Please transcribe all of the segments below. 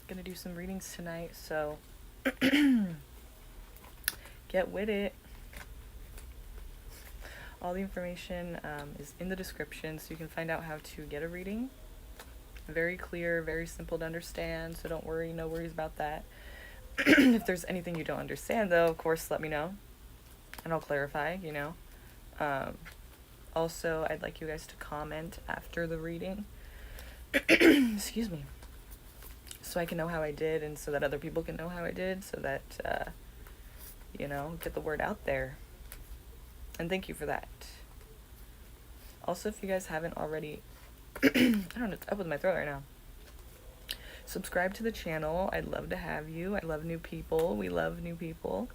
gonna do some readings tonight, so get with it. All the information is in the description, so you can find out how to get a reading. Very clear, very simple to understand, so don't worry, no worries about that. If there's anything you don't understand, though, of course, let me know, and I'll clarify, you know. Also, I'd like you guys to comment after the reading. Excuse me. So I can know how I did, and so that other people can know how I did, so that, you know, get the word out there. And thank you for that. Also, if you guys haven't already, I don't know, it's up with my throat right now. Subscribe to the channel. I'd love to have you. I love new people. We love new people.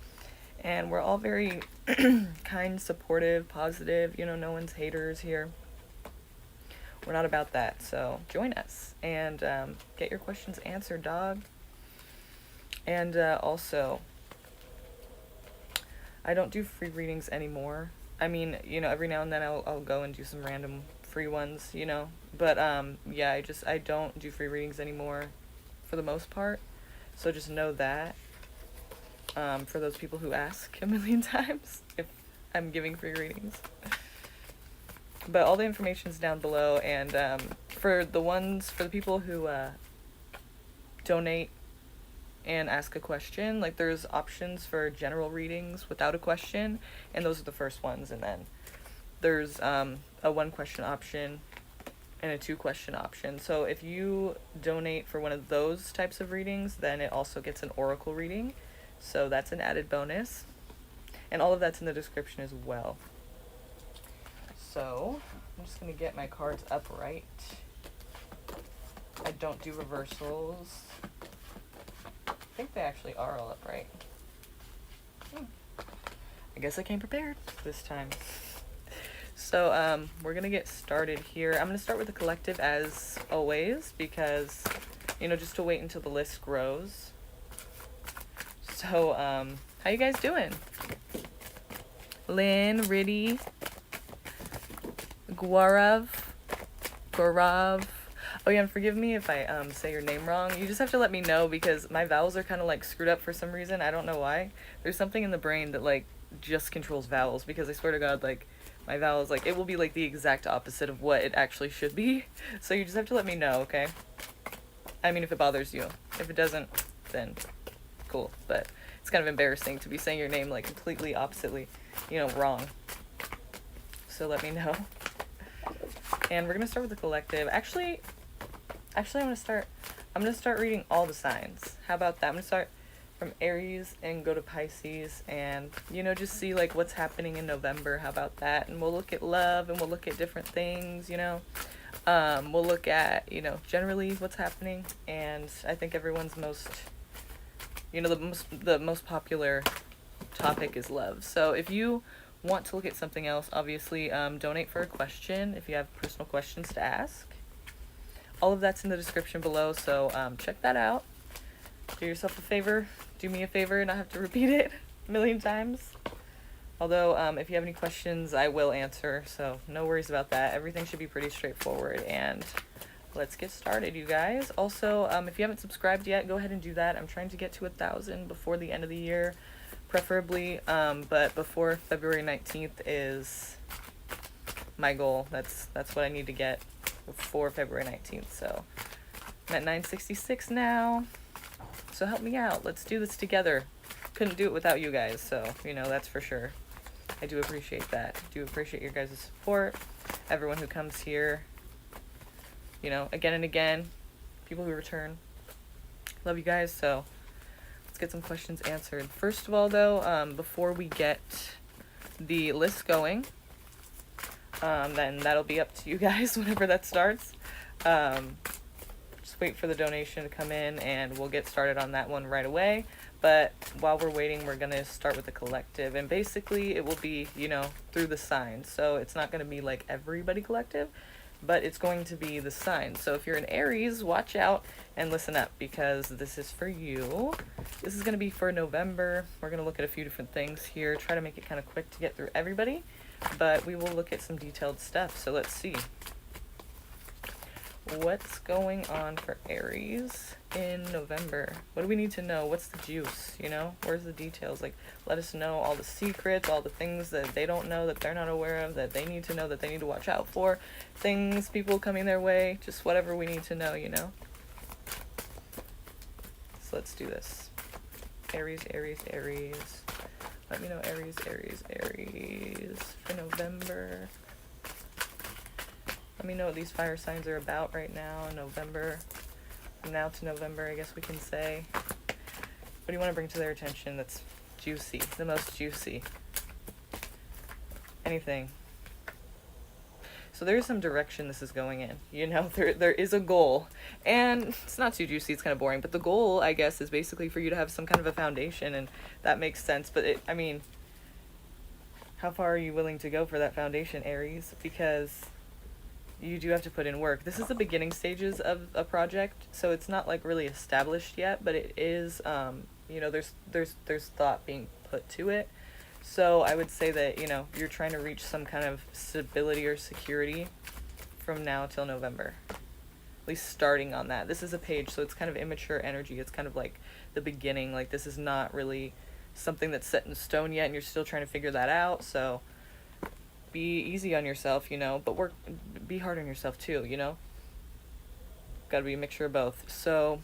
And we're all very kind, supportive, positive. You know, no one's haters here. We're not about that. So join us and get your questions answered, dog. And also, I don't do free readings anymore. I mean, you know, every now and then I'll go and do some random free ones, you know. But yeah, I don't do free readings anymore for the most part. So just know that. For those people who ask a million times if I'm giving free readings. But all the information's down below, and for the people who donate and ask a question, like, there's options for general readings without a question, and those are the first ones, and then there's a 1-question option and a 2-question option. So if you donate for one of those types of readings, then it also gets an oracle reading, so that's an added bonus, and all of that's in the description as well. So I'm just gonna get my cards upright. I don't do reversals. I think they actually are all upright. I guess I came prepared this time. So we're gonna get started here. I'm gonna start with the collective as always, because, you know, just to wait until the list grows. So how you guys doing? Lynn, Riddy, Gaurav. Oh yeah, and forgive me if I say your name wrong. You just have to let me know, because my vowels are kind of like screwed up for some reason. I don't know why. There's something in the brain that like just controls vowels, because I swear to God, like, my vowels, like, it will be like the exact opposite of what it actually should be. So you just have to let me know, okay? I mean, if it bothers you. If it doesn't, then cool. But it's kind of embarrassing to be saying your name like completely oppositely, you know, wrong. So let me know. And we're gonna start with the collective. Actually, I'm gonna start reading all the signs. How about that? I'm gonna start from Aries and go to Pisces, and, you know, just see like what's happening in November. How about that? And we'll look at love, and we'll look at different things, you know. We'll look at, you know, generally what's happening, and I think everyone's most, you know, the most popular topic is love. So if you want to look at something else, obviously donate for a question if you have personal questions to ask. All of that's in the description below, so check that out. Do yourself a favor, do me a favor, and not have to repeat it a million times. Although if you have any questions, I will answer, so no worries about that. Everything should be pretty straightforward, and let's get started, you guys. Also, if you haven't subscribed yet, go ahead and do that. I'm trying to get to 1,000 before the end of the year, preferably, but before February 19th is my goal. That's what I need to get before February 19th. So I'm at 966 now, so help me out. Let's do this together. Couldn't do it without you guys, so, you know, that's for sure. I do appreciate that. I do appreciate your guys' support, everyone who comes here, you know, again and again, people who return. Love you guys. So let's get some questions answered. First of all, though, before we get the list going, then that'll be up to you guys whenever that starts. Just wait for the donation to come in, and we'll get started on that one right away. But while we're waiting, we're going to start with the collective, and basically it will be, you know, through the signs. So it's not going to be like everybody collective, but it's going to be the signs. So if you're an Aries, watch out and listen up, because this is for you. This is going to be for November. We're going to look at a few different things here, try to make it kind of quick to get through everybody, but we will look at some detailed stuff. So let's see what's going on for Aries in November? What do we need to know? What's the juice, you know? Where's the details? Like, let us know all the secrets, all the things that they don't know, that they're not aware of, that they need to know, that they need to watch out for. Things, people coming their way, just whatever we need to know, you know? So let's do this. Aries, Aries, Aries. Let me know Aries, Aries, Aries for November. Let me know what these fire signs are about right now in November. From now to November, I guess we can say. What do you want to bring to their attention that's juicy? The most juicy. Anything. So there's some direction this is going in. You know, there is a goal. And it's not too juicy, it's kind of boring. But the goal, I guess, is basically for you to have some kind of a foundation. And that makes sense. But, I mean, how far are you willing to go for that foundation, Aries? Because you do have to put in work. This is the beginning stages of a project, so it's not like really established yet, but it is, you know, there's thought being put to it. So I would say that, you know, you're trying to reach some kind of stability or security from now till November. At least starting on that. This is a page, so it's kind of immature energy. It's kind of like the beginning. Like, this is not really something that's set in stone yet, and you're still trying to figure that out, so be easy on yourself, you know, but be hard on yourself too, you know? Gotta be a mixture of both. So,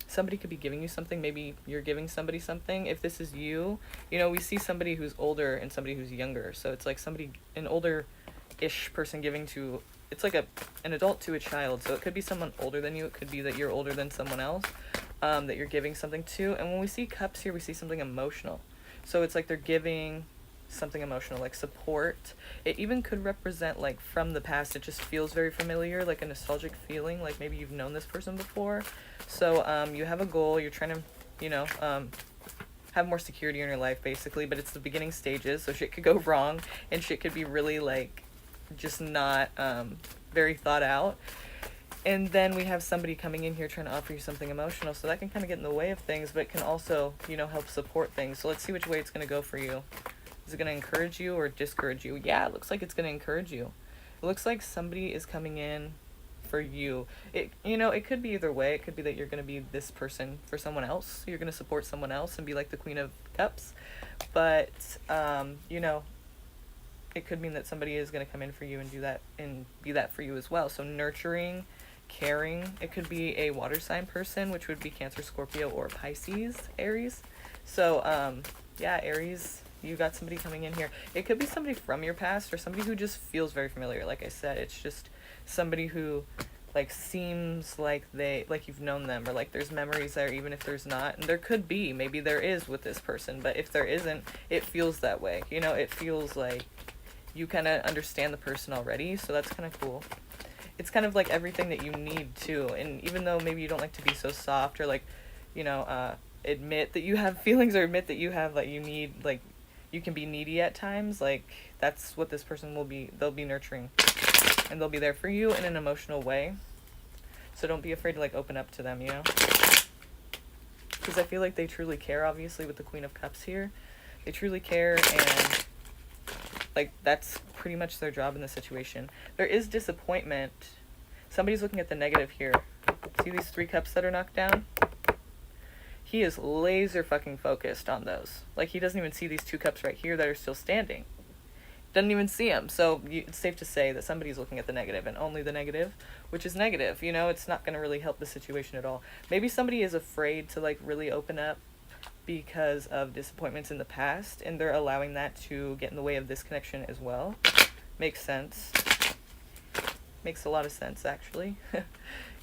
somebody could be giving you something, maybe you're giving somebody something. If this is you, you know, we see somebody who's older and somebody who's younger, so it's like an older-ish person giving to, it's like an adult to a child, so it could be someone older than you, it could be that you're older than someone else, that you're giving something to, and when we see cups here, we see something emotional. So it's like they're giving something emotional, like support. It even could represent, like, from the past. It just feels very familiar, like a nostalgic feeling, like maybe you've known this person before. So you have a goal, you're trying to, you know, have more security in your life, basically, but it's the beginning stages, so shit could go wrong, and shit could be really, like, just not very thought out. And then we have somebody coming in here trying to offer you something emotional, so that can kind of get in the way of things, but it can also, you know, help support things. So let's see which way it's going to go for you. Is it going to encourage you or discourage you? Yeah, it looks like it's going to encourage you. It looks like somebody is coming in for you. You know, it could be either way. It could be that you're going to be this person for someone else. You're going to support someone else and be like the Queen of Cups. But, you know, it could mean that somebody is going to come in for you and do that and be that for you as well. So nurturing, caring. It could be a water sign person, which would be Cancer, Scorpio, or Pisces, Aries. So, yeah, Aries, you got somebody coming in here. It could be somebody from your past or somebody who just feels very familiar. Like I said, it's just somebody who, like, seems like you've known them, or like there's memories there even if there's not. And there could be, maybe there is with this person, but if there isn't, it feels that way. You know, it feels like you kind of understand the person already, so that's kind of cool. It's kind of like everything that you need too. And even though maybe you don't like to be so soft or, like, you know, admit that you have feelings or admit that you have, like, you need, like, you can be needy at times, like, that's what this person will be. They'll be nurturing, and they'll be there for you in an emotional way. So don't be afraid to, like, open up to them, you know? Because I feel like they truly care, obviously, with the Queen of Cups here. They truly care, and, like, that's pretty much their job in the situation. There is disappointment. Somebody's looking at the negative here. See these 3 cups that are knocked down? He is laser fucking focused on those. Like, he doesn't even see these 2 cups right here that are still standing. Doesn't even see them. So it's safe to say that somebody's looking at the negative and only the negative, which is negative. You know, it's not going to really help the situation at all. Maybe somebody is afraid to, like, really open up because of disappointments in the past, and they're allowing that to get in the way of this connection as well. Makes sense. Makes a lot of sense, actually.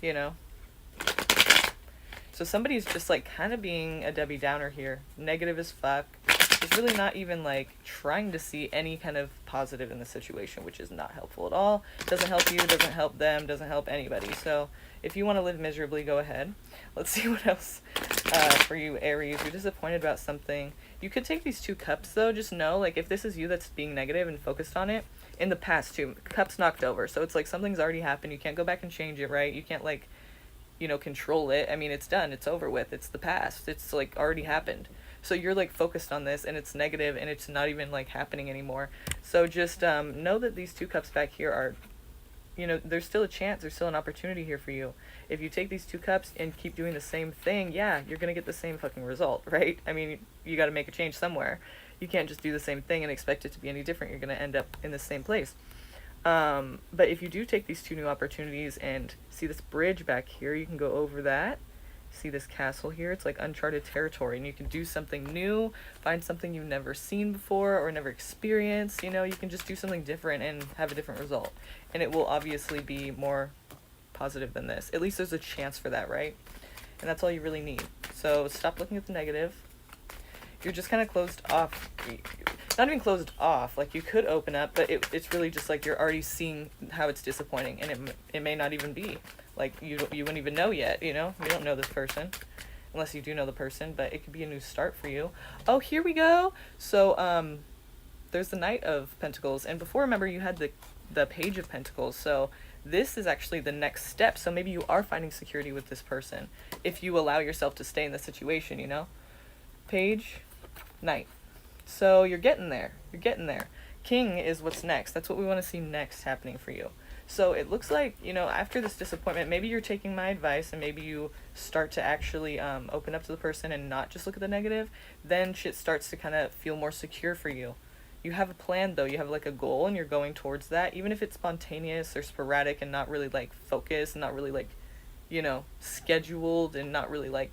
You know? So somebody's just, like, kind of being a Debbie Downer here. Negative as fuck. Is really not even, like, trying to see any kind of positive in the situation, which is not helpful at all. Doesn't help you, doesn't help them, doesn't help anybody. So if you want to live miserably, go ahead. Let's see what else for you, Aries. You're disappointed about something. You could take these 2 cups, though. Just know, like, if this is you that's being negative and focused on it, in the past, too, cups knocked over. So it's like something's already happened. You can't go back and change it, right? You can't, like, you know, control it. I mean, it's done. It's over with. It's the past. It's, like, already happened. So you're, like, focused on this, and it's negative, and it's not even, like, happening anymore. So just know that these 2 cups back here are, you know, there's still a chance, there's still an opportunity here for you. If you take these 2 cups and keep doing the same thing, yeah, you're gonna get the same fucking result, right? I mean, you gotta make a change somewhere. You can't just do the same thing and expect it to be any different. You're gonna end up in the same place. But if you do take these 2 new opportunities and see this bridge back here, you can go over that. See this castle here? It's like uncharted territory, and you can do something new, find something you've never seen before or never experienced. You know, you can just do something different and have a different result. And it will obviously be more positive than this. At least there's a chance for that, right? And that's all you really need. So stop looking at the negative. You're just kind of closed off. Not even closed off. Like, you could open up, but it's really just like you're already seeing how it's disappointing, and it may not even be. Like, you wouldn't even know yet, you know? You don't know this person. Unless you do know the person, but it could be a new start for you. Oh, here we go! So, there's the Knight of Pentacles, and before, remember, you had the Page of Pentacles, so this is actually the next step. So maybe you are finding security with this person, if you allow yourself to stay in the situation, you know? Page, Knight. So you're getting there. You're getting there. King is what's next. That's what we want to see next happening for you. So it looks like, you know, after this disappointment, maybe you're taking my advice and maybe you start to actually open up to the person and not just look at the negative. Then shit starts to kind of feel more secure for you. You have a plan, though. You have, like, a goal, and you're going towards that. Even if it's spontaneous or sporadic and not really, like, focused, not really, like, you know, scheduled, and not really, like,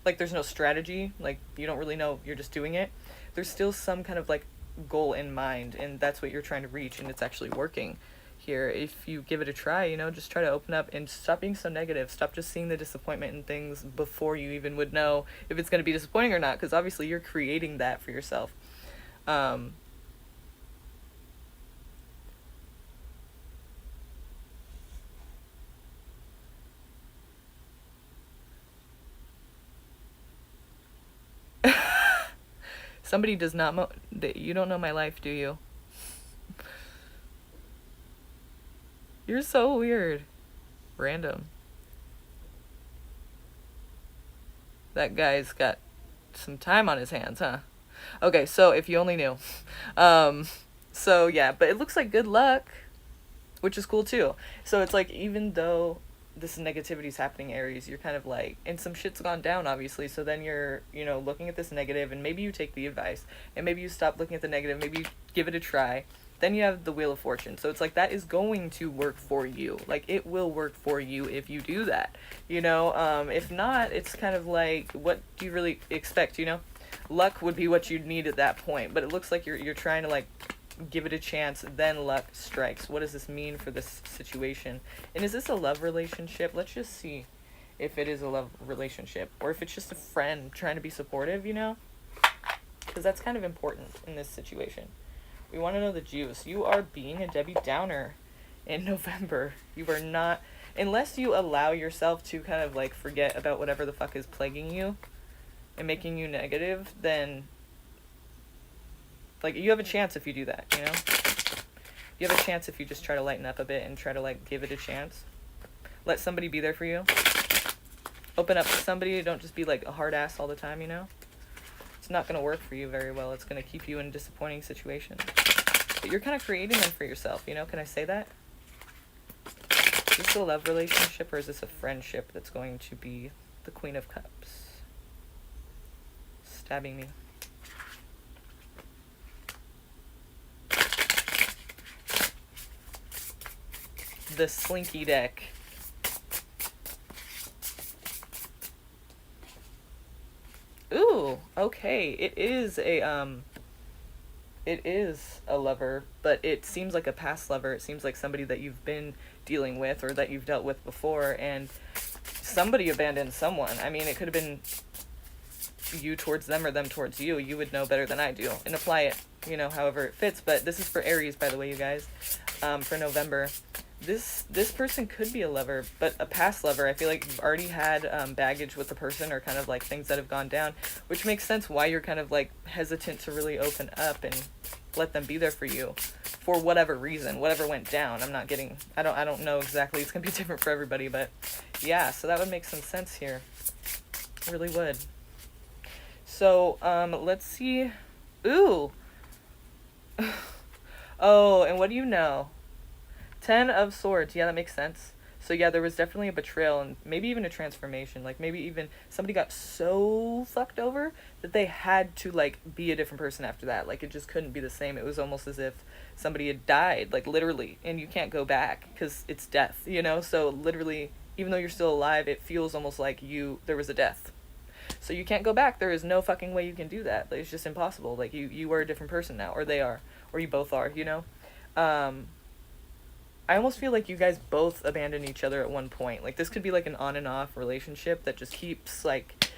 like, there's no strategy. Like, you don't really know. You're just doing it. There's still some kind of, like, goal in mind, and that's what you're trying to reach, and it's actually working here. If you give it a try, you know, just try to open up and stop being so negative. Stop just seeing the disappointment in things before you even would know if it's going to be disappointing or not, because obviously you're creating that for yourself. Somebody does not you don't know my life, do you? You're so weird. Random. That guy's got some time on his hands, huh? Okay, so if you only knew. So yeah, but it looks like good luck, which is cool too. So it's like, even though this negativity is happening, Aries, you're kind of like, and some shit's gone down, obviously, so then you're, you know, looking at this negative, and maybe you take the advice, and maybe you stop looking at the negative, maybe you give it a try. Then you have the Wheel of Fortune. So it's like, that is going to work for you. Like, it will work for you if you do that, you know? If not, it's kind of like, what do you really expect, you know? Luck would be what you'd need at that point, but it looks like you're trying to, like, give it a chance, then luck strikes. What does this mean for this situation? And is this a love relationship? Let's just see if it is a love relationship, or if it's just a friend trying to be supportive, you know? Because that's kind of important in this situation. We want to know the juice. You are being a Debbie Downer in November. You are not, unless you allow yourself to kind of, like, forget about whatever the fuck is plaguing you and making you negative, then, like, you have a chance if you do that, you know? You have a chance if you just try to lighten up a bit and try to, like, give it a chance. Let somebody be there for you. Open up to somebody. Don't just be, like, a hard ass all the time, you know? It's not going to work for you very well. It's going to keep you in disappointing situations. But you're kind of creating them for yourself, you know? Can I say that? Is this a love relationship, or is this a friendship that's going to be the Queen of Cups? Stabbing me. The Slinky deck. Ooh, okay. It is a lover, but it seems like a past lover. It seems like somebody that you've been dealing with, or that you've dealt with before, and somebody abandoned someone. I mean, it could have been you towards them or them towards you. You would know better than I do, and apply it, you know, however it fits. But this is for Aries, by the way, you guys, for November. This person could be a lover, but a past lover. I feel like you've already had baggage with the person, or kind of like things that have gone down, which makes sense why you're kind of like hesitant to really open up and let them be there for you for whatever reason, whatever went down. I don't know exactly. It's gonna be different for everybody, but yeah, so that would make some sense here. It really would. So let's see. Ooh. Oh, and what do you know? Ten of Swords. Yeah, that makes sense. So yeah, there was definitely a betrayal and maybe even a transformation. Like maybe even somebody got so fucked over that they had to like be a different person after that. Like it just couldn't be the same. It was almost as if somebody had died, like literally, and you can't go back because it's death, you know? So literally, even though you're still alive, it feels almost like there was a death. So you can't go back. There is no fucking way you can do that. Like, it's just impossible. Like you are a different person now, or they are, or you both are, you know? I almost feel like you guys both abandoned each other at one point. Like this could be like an on and off relationship that just keeps like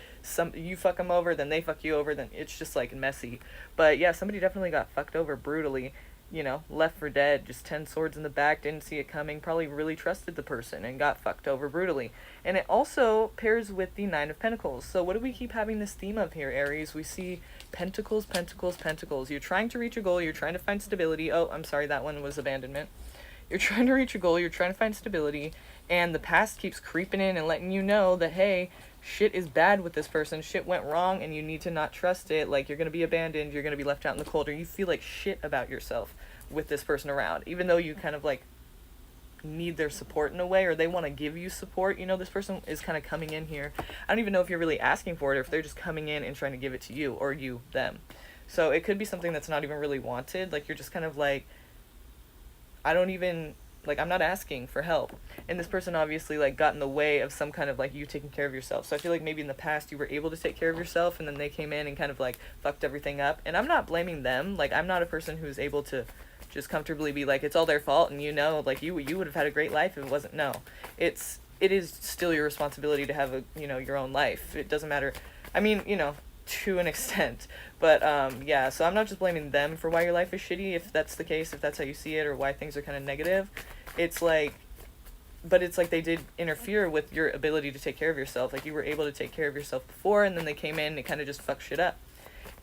you fuck them over, then they fuck you over, then it's just like messy. But yeah, somebody definitely got fucked over brutally, you know, left for dead, just 10 swords in the back, didn't see it coming, probably really trusted the person and got fucked over brutally. And it also pairs with the Nine of Pentacles. So what do we keep having this theme of here, Aries? We see Pentacles, Pentacles, Pentacles. You're trying to reach a goal, you're trying to find stability. Oh, I'm sorry, that one was abandonment. You're trying to reach a goal, you're trying to find stability, and the past keeps creeping in and letting you know that, hey, shit is bad with this person, shit went wrong, and you need to not trust it. Like, you're going to be abandoned, you're going to be left out in the cold, or you feel like shit about yourself with this person around, even though you kind of, like, need their support in a way, or they want to give you support. You know, this person is kind of coming in here. I don't even know if you're really asking for it, or if they're just coming in and trying to give it to you, or you, them. So it could be something that's not even really wanted. Like, you're just kind of like, I'm not asking for help. And this person obviously, like, got in the way of some kind of, like, you taking care of yourself. So I feel like maybe in the past you were able to take care of yourself, and then they came in and kind of, like, fucked everything up. And I'm not blaming them. Like, I'm not a person who's able to just comfortably be like, it's all their fault, and you know, like, you would have had a great life if it wasn't. No. It is still your responsibility to have a, you know, your own life. It doesn't matter. I mean, you know, to an extent. But yeah, so I'm not just blaming them for why your life is shitty, if that's the case, if that's how you see it, or why things are kind of negative. It's like, but it's like they did interfere with your ability to take care of yourself. Like, you were able to take care of yourself before, and then they came in and it kind of just fucked shit up.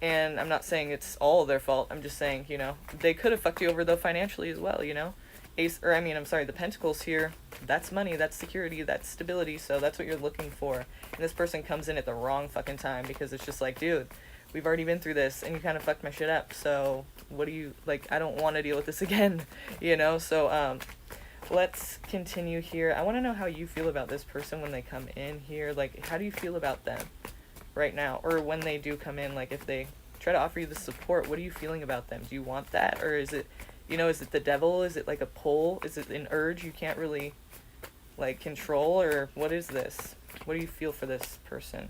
And I'm not saying it's all their fault. I'm just saying, you know, they could have fucked you over, though, financially as well, you know? The Pentacles here, that's money, that's security, that's stability, so that's what you're looking for. And this person comes in at the wrong fucking time, because it's just like, dude, we've already been through this, and you kind of fucked my shit up, so what do you, like, I don't want to deal with this again, you know? So, let's continue here. I want to know how you feel about this person when they come in here. Like, how do you feel about them right now? Or when they do come in, like, if they try to offer you the support, what are you feeling about them? Do you want that? Or is it, you know, is it the devil? Is it like a pull? Is it an urge you can't really, like, control? Or what is this? What do you feel for this person?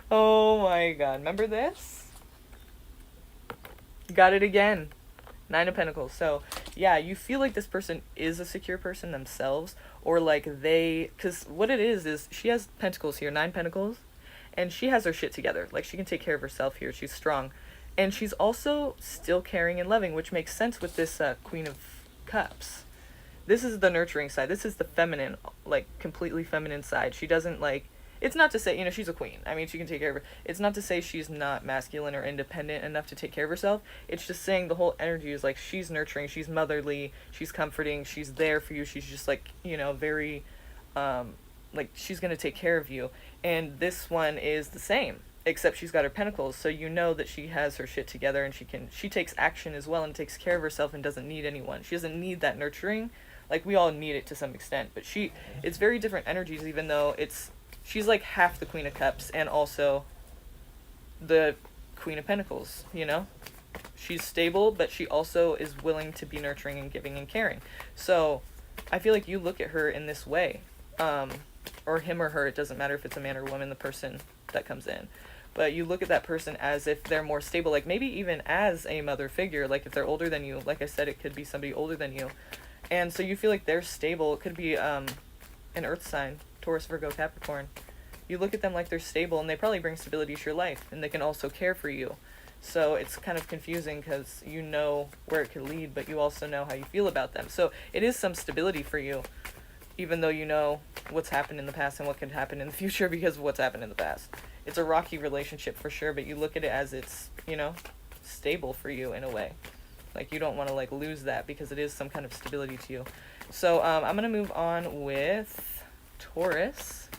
Oh my god. Remember this? Got it again. Nine of Pentacles. So, yeah, you feel like this person is a secure person themselves, or like because what it is she has Pentacles here, 9 Pentacles, and she has her shit together. Like, she can take care of herself here. She's strong. And she's also still caring and loving, which makes sense with this Queen of Cups. This is the nurturing side. This is the feminine, like, completely feminine side. She doesn't, like, it's not to say, you know, she's a queen. I mean, she can take care of her. It's not to say she's not masculine or independent enough to take care of herself. It's just saying the whole energy is, like, she's nurturing, she's motherly, she's comforting, she's there for you. She's just, like, you know, very, like, she's going to take care of you. And this one is the same, except she's got her Pentacles, so you know that she has her shit together, and she takes action as well and takes care of herself and doesn't need anyone. She doesn't need that nurturing. Like, we all need it to some extent, but it's very different energies, even though she's like half the Queen of Cups and also the Queen of Pentacles, you know? She's stable, but she also is willing to be nurturing and giving and caring. So I feel like you look at her in this way, or him or her, it doesn't matter if it's a man or woman, the person that comes in. But you look at that person as if they're more stable, like maybe even as a mother figure, like if they're older than you. Like I said, it could be somebody older than you. And so you feel like they're stable. It could be an earth sign, Taurus, Virgo, Capricorn. You look at them like they're stable, and they probably bring stability to your life, and they can also care for you. So it's kind of confusing because you know where it could lead, but you also know how you feel about them. So it is some stability for you, even though you know what's happened in the past and what could happen in the future because of what's happened in the past. It's a rocky relationship for sure, but you look at it as it's, you know, stable for you in a way. Like, you don't want to, like, lose that because it is some kind of stability to you. So I'm going to move on with Taurus.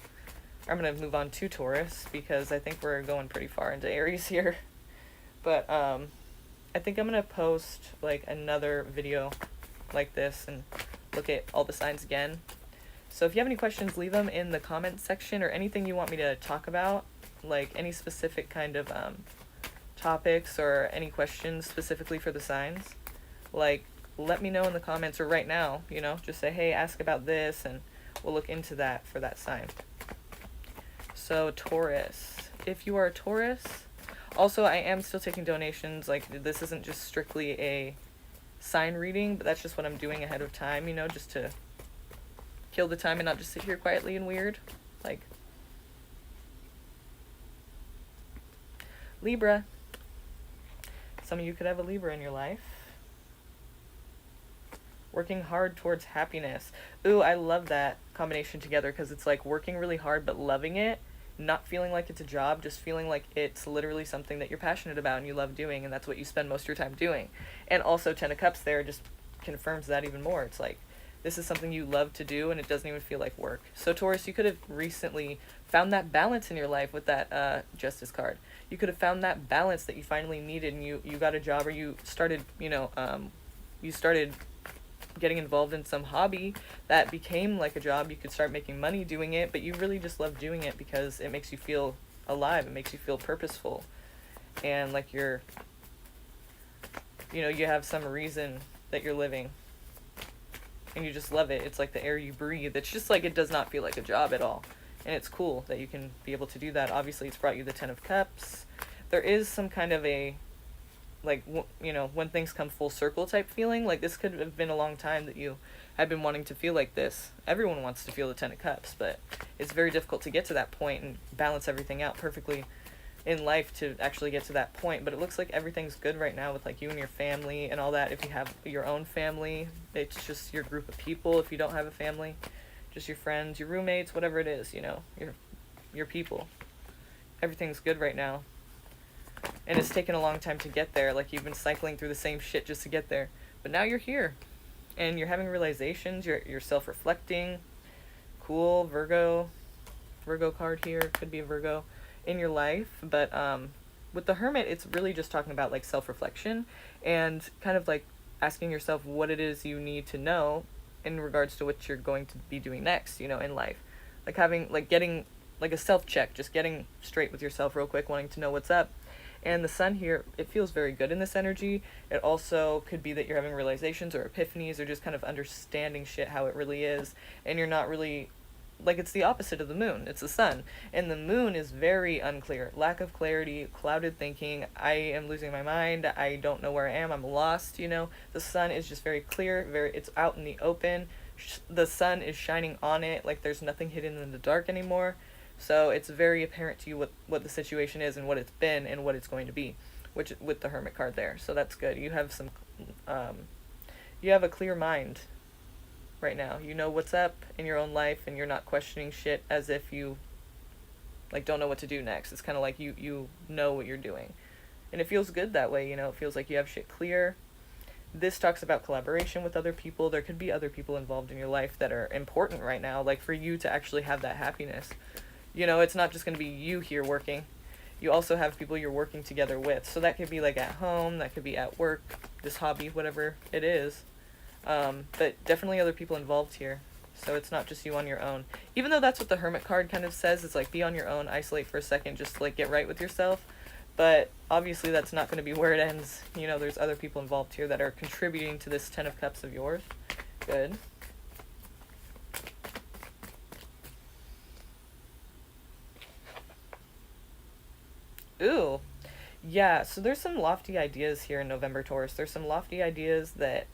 I'm going to move on to Taurus because I think we're going pretty far into Aries here. But I think I'm going to post, like, another video like this and look at all the signs again. So if you have any questions, leave them in the comments section, or anything you want me to talk about, like any specific kind of topics or any questions specifically for the signs. Like, let me know in the comments, or right now, you know, just say, hey, ask about this, and we'll look into that for that sign. So Taurus, if you are a Taurus, also I am still taking donations. Like, this isn't just strictly a sign reading, but that's just what I'm doing ahead of time, you know, just to kill the time and not just sit here quietly and weird. Like, Libra, some of you could have a Libra in your life. Working hard towards happiness. Ooh, I love that combination together, because it's like working really hard but loving it, not feeling like it's a job, just feeling like it's literally something that you're passionate about and you love doing, and that's what you spend most of your time doing. And also Ten of Cups there just confirms that even more. It's like, this is something you love to do, and it doesn't even feel like work. So Taurus, you could have recently found that balance in your life with that Justice card. You could have found that balance that you finally needed, and you got a job, or you started, you know, you started getting involved in some hobby that became like a job. You could start making money doing it, but you really just love doing it because it makes you feel alive. It makes you feel purposeful, and like you're, you know, you have some reason that you're living, and you just love it. It's like the air you breathe. It's just like, it does not feel like a job at all, and it's cool that you can be able to do that. Obviously, it's brought you the Ten of Cups. There is some kind of a, like, you know, when things come full circle type feeling. Like, this could have been a long time that you have been wanting to feel like this. Everyone wants to feel the Ten of Cups, but it's very difficult to get to that point and balance everything out perfectly in life to actually get to that point. But it looks like everything's good right now with like you and your family and all that. If you have your own family, it's just your group of people. If you don't have a family, just your friends, your roommates, whatever it is, you know, your people. Everything's good right now. And it's taken a long time to get there. Like, you've been cycling through the same shit just to get there. But now you're here. And you're having realizations. You're self-reflecting. Cool. Virgo card here. Could be a Virgo in your life. But with the Hermit, it's really just talking about, like, self-reflection. And kind of, like, asking yourself what it is you need to know in regards to what you're going to be doing next, you know, in life. Like, having, like, getting, like, a self-check. Just getting straight with yourself real quick. Wanting to know what's up. And the Sun here, it feels very good in this energy. It also could be that you're having realizations or epiphanies, or just kind of understanding shit how it really is. And you're not really, like, it's the opposite of the Moon. It's the Sun. And the Moon is very unclear. Lack of clarity, clouded thinking. I am losing my mind. I don't know where I am. I'm lost, you know. The Sun is just very clear. It's out in the open. The sun is shining on it. Like, there's nothing hidden in the dark anymore. So it's very apparent to you what the situation is and what it's been and what it's going to be, which with the Hermit card there. So that's good. You have some, you have a clear mind right now. You know what's up in your own life, and you're not questioning shit as if you, like, don't know what to do next. It's kind of like you know what you're doing. And it feels good that way, you know. It feels like you have shit clear. This talks about collaboration with other people. There could be other people involved in your life that are important right now, like, for you to actually have that happiness. You know, it's not just going to be you here working. You also have people you're working together with. So that could be, like, at home. That could be at work. This hobby, whatever it is. But definitely other people involved here. So it's not just you on your own. Even though that's what the Hermit card kind of says. It's like, be on your own. Isolate for a second. Just, like, get right with yourself. But obviously that's not going to be where it ends. You know, there's other people involved here that are contributing to this Ten of Cups of yours. Good. Ooh, yeah, so there's some lofty ideas here in November, Taurus. There's some lofty ideas that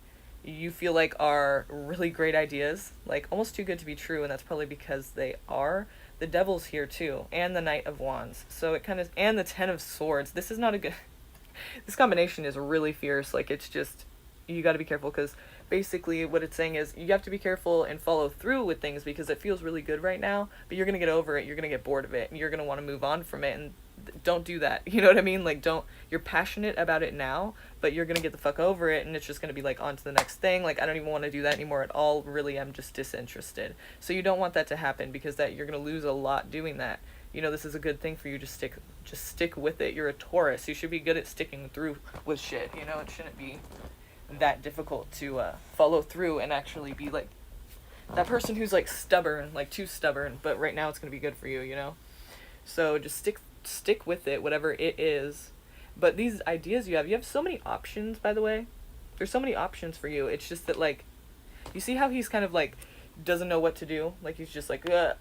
you feel like are really great ideas, like almost too good to be true, and that's probably because they are. The Devil's here too, and the Knight of Wands. So it kind of, and the Ten of Swords. This is not a good, this combination is really fierce. Like, it's just, you got to be careful, because basically what it's saying is you have to be careful and follow through with things, because it feels really good right now, but you're going to get over it. You're going to get bored of it, and you're going to want to move on from it, and don't do that. You know what I mean? Like, you're passionate about it now, but you're gonna get the fuck over it, and it's just gonna be like on to the next thing. Like, I don't even want to do that anymore at all. Really, I'm just disinterested. So you don't want that to happen, because you're gonna lose a lot doing that. You know, this is a good thing for you. Just stick with it. You're a Taurus. You should be good at sticking through with shit. You know, it shouldn't be that difficult to follow through and actually be like that person who's like stubborn, like too stubborn, but right now it's going to be good for you, you know? So just stick with it, whatever it is. But these ideas you have so many options, by the way. There's so many options for you. It's just that, like, you see how he's kind of like doesn't know what to do? Like he's just like, ugh.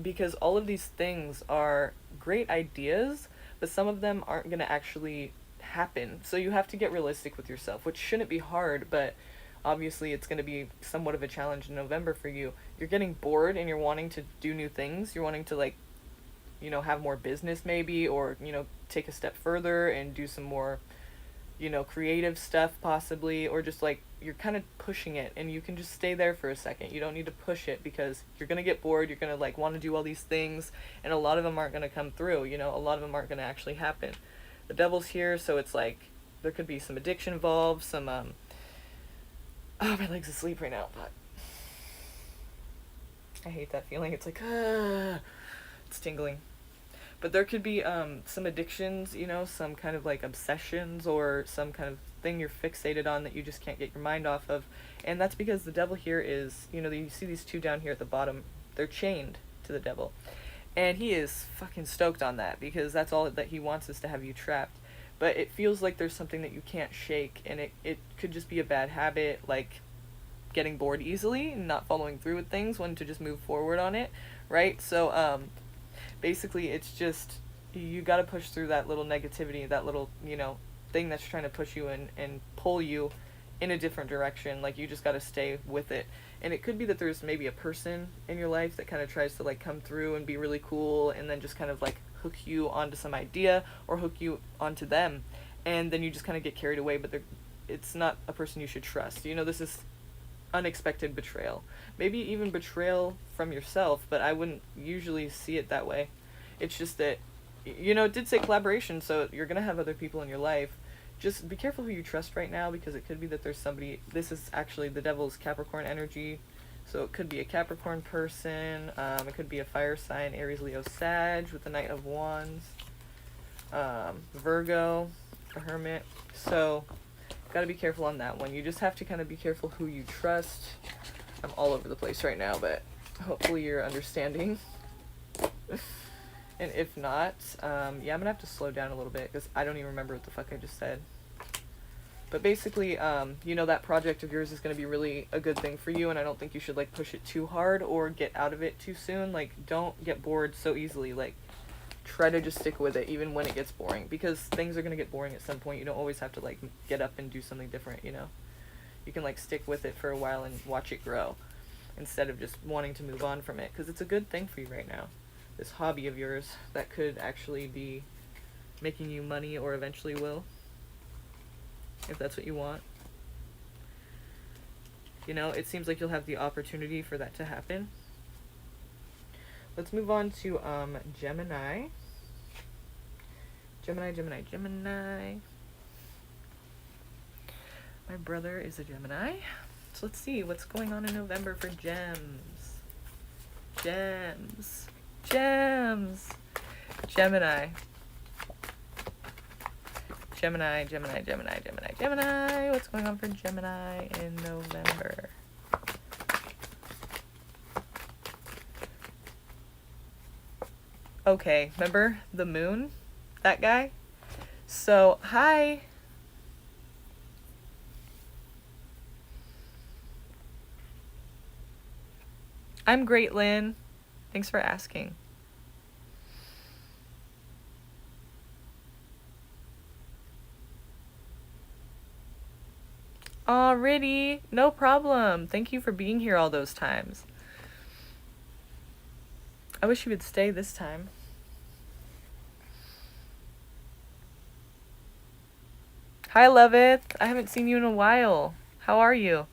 Because all of these things are great ideas, but some of them aren't going to actually happen. So you have to get realistic with yourself, which shouldn't be hard, but obviously it's going to be somewhat of a challenge in November for you. You're getting bored and you're wanting to do new things. You're wanting to, like, you know, have more business maybe, or, you know, take a step further and do some more, you know, creative stuff possibly, or just like you're kind of pushing it, and you can just stay there for a second. You don't need to push it because you're going to get bored. You're going to like want to do all these things, and a lot of them aren't going to come through, you know, a lot of them aren't going to actually happen. The devil's here, so it's like there could be some addiction involved, some oh, my leg's asleep right now, but I hate that feeling. It's like it's tingling. But there could be some addictions, you know, some kind of like obsessions or some kind of thing you're fixated on that you just can't get your mind off of. And that's because the devil here is, you know, you see these two down here at the bottom, they're chained to the devil. And he is fucking stoked on that because that's all that he wants, is to have you trapped. But it feels like there's something that you can't shake, and it could just be a bad habit, like getting bored easily and not following through with things, wanting to just move forward on it, right? So, basically it's just, you got to push through that little negativity, that little, you know, thing that's trying to push you and pull you in a different direction. Like, you just got to stay with it. And it could be that there's maybe a person in your life that kind of tries to like come through and be really cool, and then just kind of like hook you onto some idea or hook you onto them, and then you just kind of get carried away. But it's not a person you should trust, you know. This is unexpected betrayal, maybe even betrayal from yourself, but I wouldn't usually see it that way. It's just that, you know, it did say collaboration, so you're gonna have other people in your life. Just be careful who you trust right now, because it could be that there's somebody, this is actually the devil's Capricorn energy, so it could be a Capricorn person, it could be a fire sign, Aries, Leo, Sag, with the Knight of Wands, Virgo, a Hermit. So gotta be careful on that one. You just have to kind of be careful who you trust. I'm all over the place right now, but hopefully you're understanding. And if not, yeah, I'm gonna have to slow down a little bit because I don't even remember what the fuck I just said. But basically, you know, that project of yours is gonna be really a good thing for you, and I don't think you should like push it too hard or get out of it too soon. Like, don't get bored so easily. Like, try to just stick with it even when it gets boring, because things are gonna get boring at some point. You don't always have to like get up and do something different, you know. You can like stick with it for a while and watch it grow instead of just wanting to move on from it, because it's a good thing for you right now. This hobby of yours that could actually be making you money, or eventually will, if that's what you want. You know, it seems like you'll have the opportunity for that to happen. Let's move on to Gemini. Gemini. My brother is a Gemini. So let's see what's going on in November for gems. Gemini. What's going on for Gemini in November? Okay, remember the moon? That guy? So, hi. I'm great, Lynn. Thanks for asking. Alrighty, no problem. Thank you for being here all those times. I wish you would stay this time. Hi, Loveth. I haven't seen you in a while. How are you?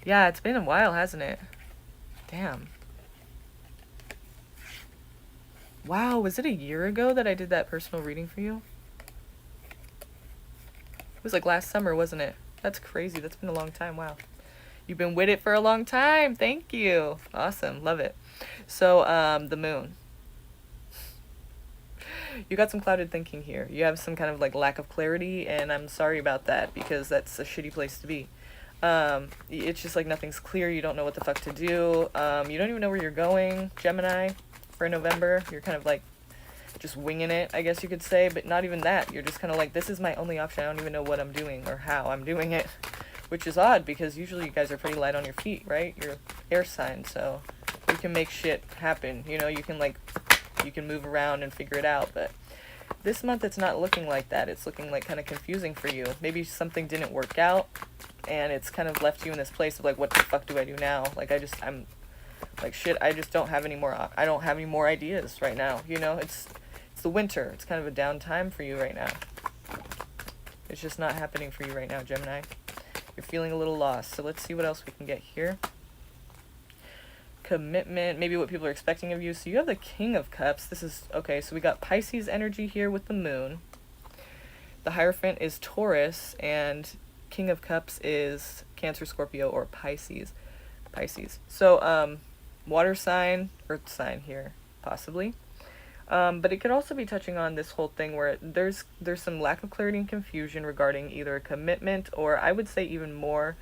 Yeah, it's been a while, hasn't it? Damn. Wow, was it a year ago that I did that personal reading for you? It was like last summer, wasn't it? That's crazy. That's been a long time. Wow. You've been with it for a long time. Thank you. Awesome. Love it. So, the moon. You got some clouded thinking here. You have some kind of like lack of clarity, and I'm sorry about that because that's a shitty place to be. It's just like nothing's clear. You don't know what the fuck to do. You don't even know where you're going, Gemini, for November. You're kind of like just winging it, I guess you could say, but not even that. You're just kind of like, this is my only option. I don't even know what I'm doing or how I'm doing it, which is odd because usually you guys are pretty light on your feet, right? You're air sign, so you can make shit happen. You know, you can move around and figure it out, but this month it's not looking like that. It's looking like kind of confusing for you. Maybe something didn't work out and it's kind of left you in this place of like, what the fuck do I do now? Like, I'm like, shit, I just don't have any more, I don't have any more ideas right now. You know, it's the winter. It's kind of a down time for you right now. It's just not happening for you right now, Gemini. You're feeling a little lost. So let's see what else we can get here. Commitment, maybe what people are expecting of you. So you have the King of Cups. This is, okay, so we got Pisces energy here with the moon. The Hierophant is Taurus, and King of Cups is Cancer, Scorpio, or Pisces. So, water sign, earth sign here, possibly. But it could also be touching on this whole thing where there's some lack of clarity and confusion regarding either a commitment, or I would say even more,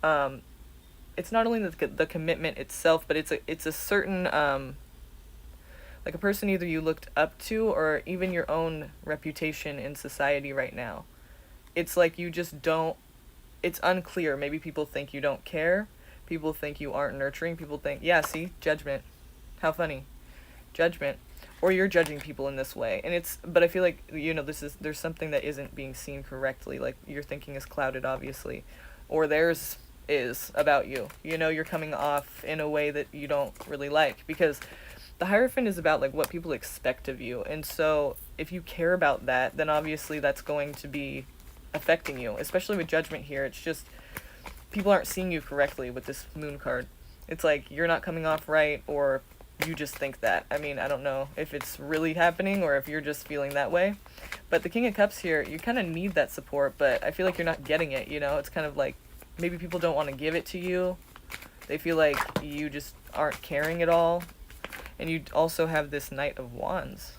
it's not only the commitment itself, but it's a certain, like a person either you looked up to or even your own reputation in society right now. It's like you just don't, it's unclear. Maybe people think you don't care. People think you aren't nurturing. People think, yeah, see, judgment. How funny. Judgment. Or you're judging people in this way. And but I feel like, you know, there's something that isn't being seen correctly. Like, your thinking is clouded, obviously. Or theirs is about you. You know, you're coming off in a way that you don't really like. Because the Hierophant is about, like, what people expect of you. And so, if you care about that, then obviously that's going to be affecting you. Especially with Judgment here. It's just, people aren't seeing you correctly with this moon card. It's like, you're not coming off right, or you just think that. I mean, I don't know if it's really happening or if you're just feeling that way. But the King of Cups here, you kind of need that support, but I feel like you're not getting it, you know? It's kind of like, maybe people don't want to give it to you. They feel like you just aren't caring at all. And you also have this Knight of Wands.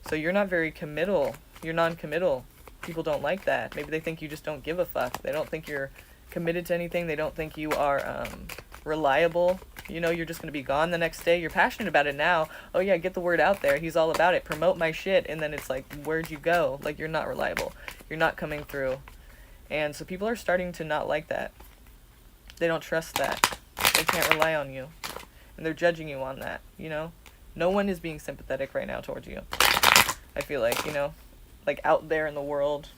So you're not very committal. You're non-committal. People don't like that. Maybe they think you just don't give a fuck. They don't think you're committed to anything. They don't think you are reliable. You know, you're just going to be gone the next day. You're passionate about it now. Oh yeah, get the word out there. He's all about it. Promote my shit. And then it's like, where'd you go? Like, you're not reliable. You're not coming through. And so people are starting to not like that. They don't trust that. They can't rely on you. And they're judging you on that, you know? No one is being sympathetic right now towards you. I feel like, you know, like out there in the world,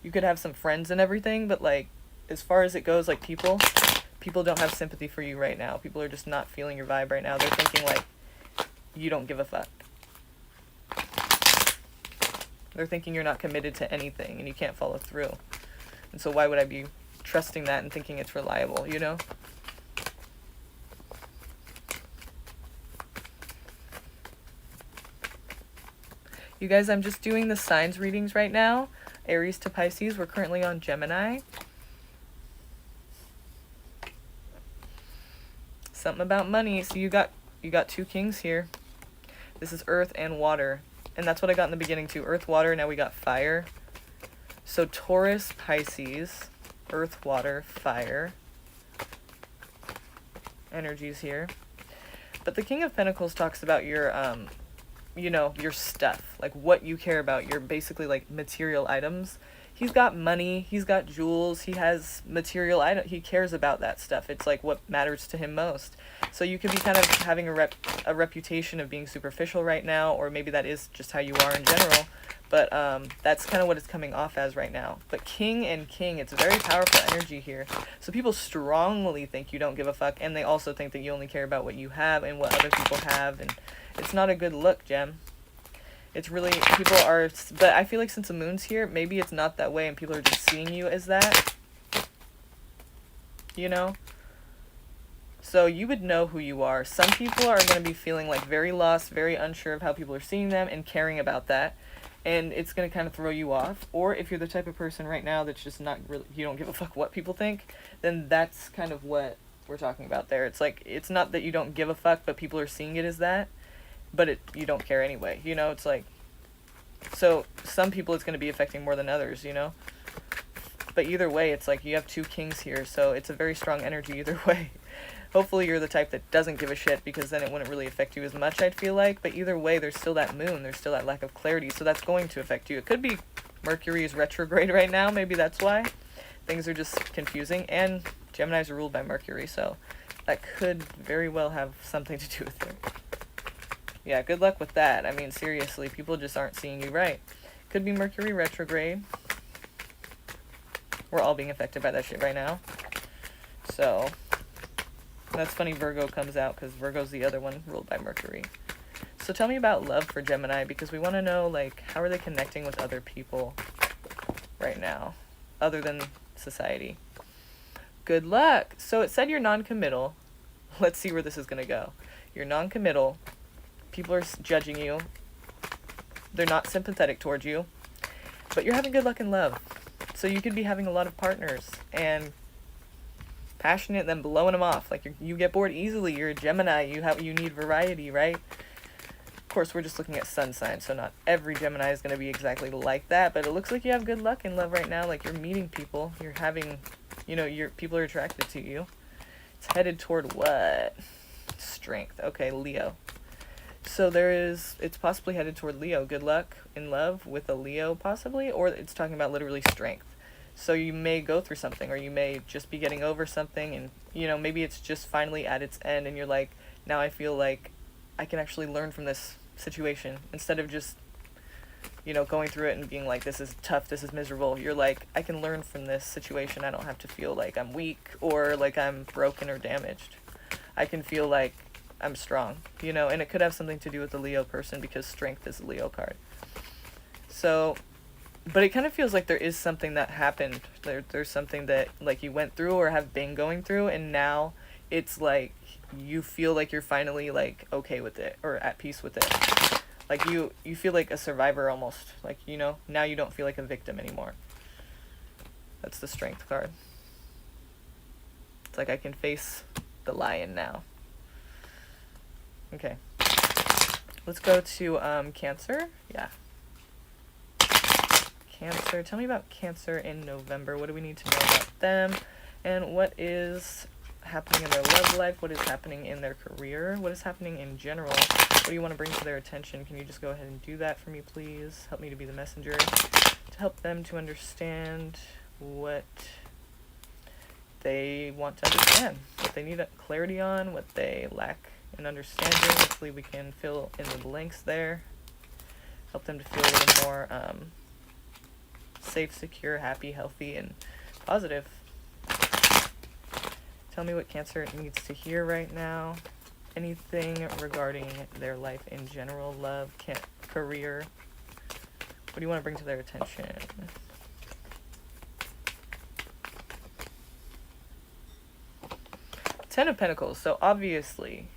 you could have some friends and everything, but like, as far as it goes, like people don't have sympathy for you right now. People are just not feeling your vibe right now. They're thinking like, you don't give a fuck. They're thinking you're not committed to anything and you can't follow through. And so why would I be trusting that and thinking it's reliable, you know? You guys, I'm just doing the signs readings right now. Aries to Pisces. We're currently on Gemini. Something about money. So you got two kings here. This is earth and water. And that's what I got in the beginning too. Earth, water, now we got fire. So Taurus, Pisces, earth, water, fire. Energies here. But the King of Pentacles talks about your you know, your stuff, like what you care about, your basically like material items. He's got money, he's got jewels, he has material items, he cares about that stuff. It's like what matters to him most. So you could be kind of having a reputation of being superficial right now, or maybe that is just how you are in general, but that's kind of what it's coming off as right now. But king and king, it's very powerful energy here. So people strongly think you don't give a fuck, and they also think that you only care about what you have and what other people have, and it's not a good look, Gem. It's really, people are, but I feel like since the moon's here, maybe it's not that way and people are just seeing you as that. You know? So you would know who you are. Some people are going to be feeling like very lost, very unsure of how people are seeing them and caring about that. And it's going to kind of throw you off. Or if you're the type of person right now that's just not really, you don't give a fuck what people think, then that's kind of what we're talking about there. It's like, it's not that you don't give a fuck, but people are seeing it as that. but you don't care anyway, you know? It's like, so some people it's going to be affecting more than others, you know? But either way, it's like you have 2 kings here, so it's a very strong energy either way. Hopefully you're the type that doesn't give a shit, because then it wouldn't really affect you as much, I'd feel like. But either way, there's still that moon, there's still that lack of clarity, so that's going to affect you. It could be Mercury is retrograde right now, maybe that's why. Things are just confusing, and Geminis are ruled by Mercury, so that could very well have something to do with it. Yeah, good luck with that. I mean, seriously, people just aren't seeing you right. Could be Mercury retrograde. We're all being affected by that shit right now. So, that's funny Virgo comes out, because Virgo's the other one ruled by Mercury. So tell me about love for Gemini, because we want to know, like, how are they connecting with other people right now, other than society? Good luck! So it said you're non-committal. Let's see where this is going to go. You're non-committal. People are judging you. They're not sympathetic towards you. But you're having good luck in love. So you could be having a lot of partners and passionate, then blowing them off. Like you get bored easily. You're a Gemini. You need variety, right? Of course, we're just looking at sun signs, so not every Gemini is going to be exactly like that. But it looks like you have good luck in love right now. Like you're meeting people. You're having, you know, people are attracted to you. It's headed toward what? Strength. Okay, Leo. So it's possibly headed toward Leo. Good luck in love with a Leo, possibly, or it's talking about literally strength. So you may go through something, or you may just be getting over something, and, you know, maybe it's just finally at its end, and you're like, now I feel like I can actually learn from this situation, instead of just, you know, going through it and being like, this is tough, this is miserable. You're like, I can learn from this situation. I don't have to feel like I'm weak, or like I'm broken or damaged. I can feel like I'm strong, you know, and it could have something to do with the Leo person, because strength is a Leo card. So, but it kind of feels like there is something that happened. There's something that, like, you went through or have been going through, and now it's like you feel like you're finally, like, okay with it, or at peace with it. Like you feel like a survivor almost. Like, you know, now you don't feel like a victim anymore. That's the strength card. It's like I can face the lion now. Okay. Let's go to Cancer. Yeah. Cancer. Tell me about Cancer in November. What do we need to know about them? And what is happening in their love life? What is happening in their career? What is happening in general? What do you want to bring to their attention? Can you just go ahead and do that for me, please? Help me to be the messenger, to help them to understand what they want to understand, what they need clarity on, what they lack in understanding. Hopefully we can fill in the blanks there. Help them to feel a little more safe, secure, happy, healthy, and positive. Tell me what Cancer needs to hear right now. Anything regarding their life in general, love, career. What do you want to bring to their attention? Ten of Pentacles. So obviously,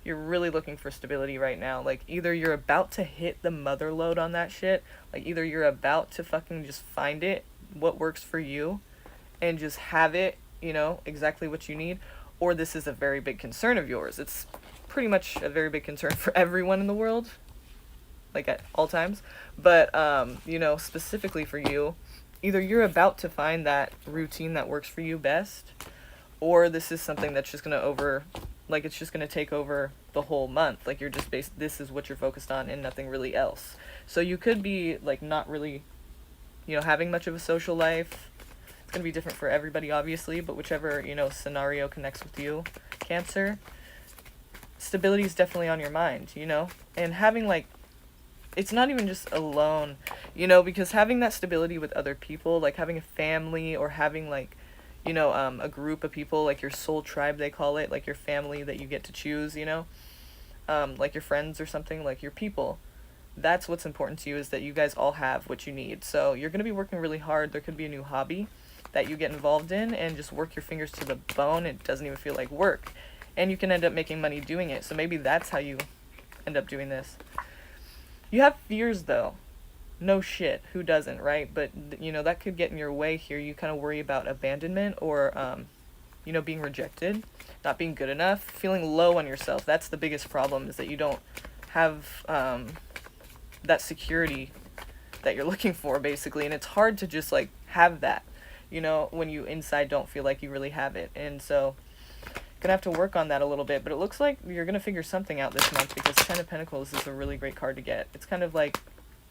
you're really looking for stability right now. Like, either you're about to hit the mother load on that shit, like either you're about to fucking just find it, what works for you, and just have it, you know, exactly what you need, or this is a very big concern of yours. It's pretty much a very big concern for everyone in the world, like at all times, but you know, specifically for you, either you're about to find that routine that works for you best, or this is something that's just gonna it's just gonna take over the whole month. Like, you're just this is what you're focused on and nothing really else. So you could be like not really, you know, having much of a social life. It's gonna be different for everybody, obviously, but whichever, you know, scenario connects with you, Cancer, stability is definitely on your mind, you know, and having, like, it's not even just alone, you know, because having that stability with other people, like having a family, or having, like, you know, a group of people, like your soul tribe, they call it, like your family that you get to choose, you know, like your friends or something, like your people. That's what's important to you, is that you guys all have what you need. So you're going to be working really hard. There could be a new hobby that you get involved in and just work your fingers to the bone. It doesn't even feel like work. And you can end up making money doing it. So maybe that's how you end up doing this. You have fears, though. No shit. Who doesn't, right? But, you know, that could get in your way here. You kind of worry about abandonment, or you know, being rejected, not being good enough, feeling low on yourself. That's the biggest problem, is that you don't have that security that you're looking for, basically. And it's hard to just like have that, you know, when you inside don't feel like you really have it. And so gonna have to work on that a little bit, but it looks like you're gonna figure something out this month, because Ten of Pentacles is a really great card to get. It's kind of like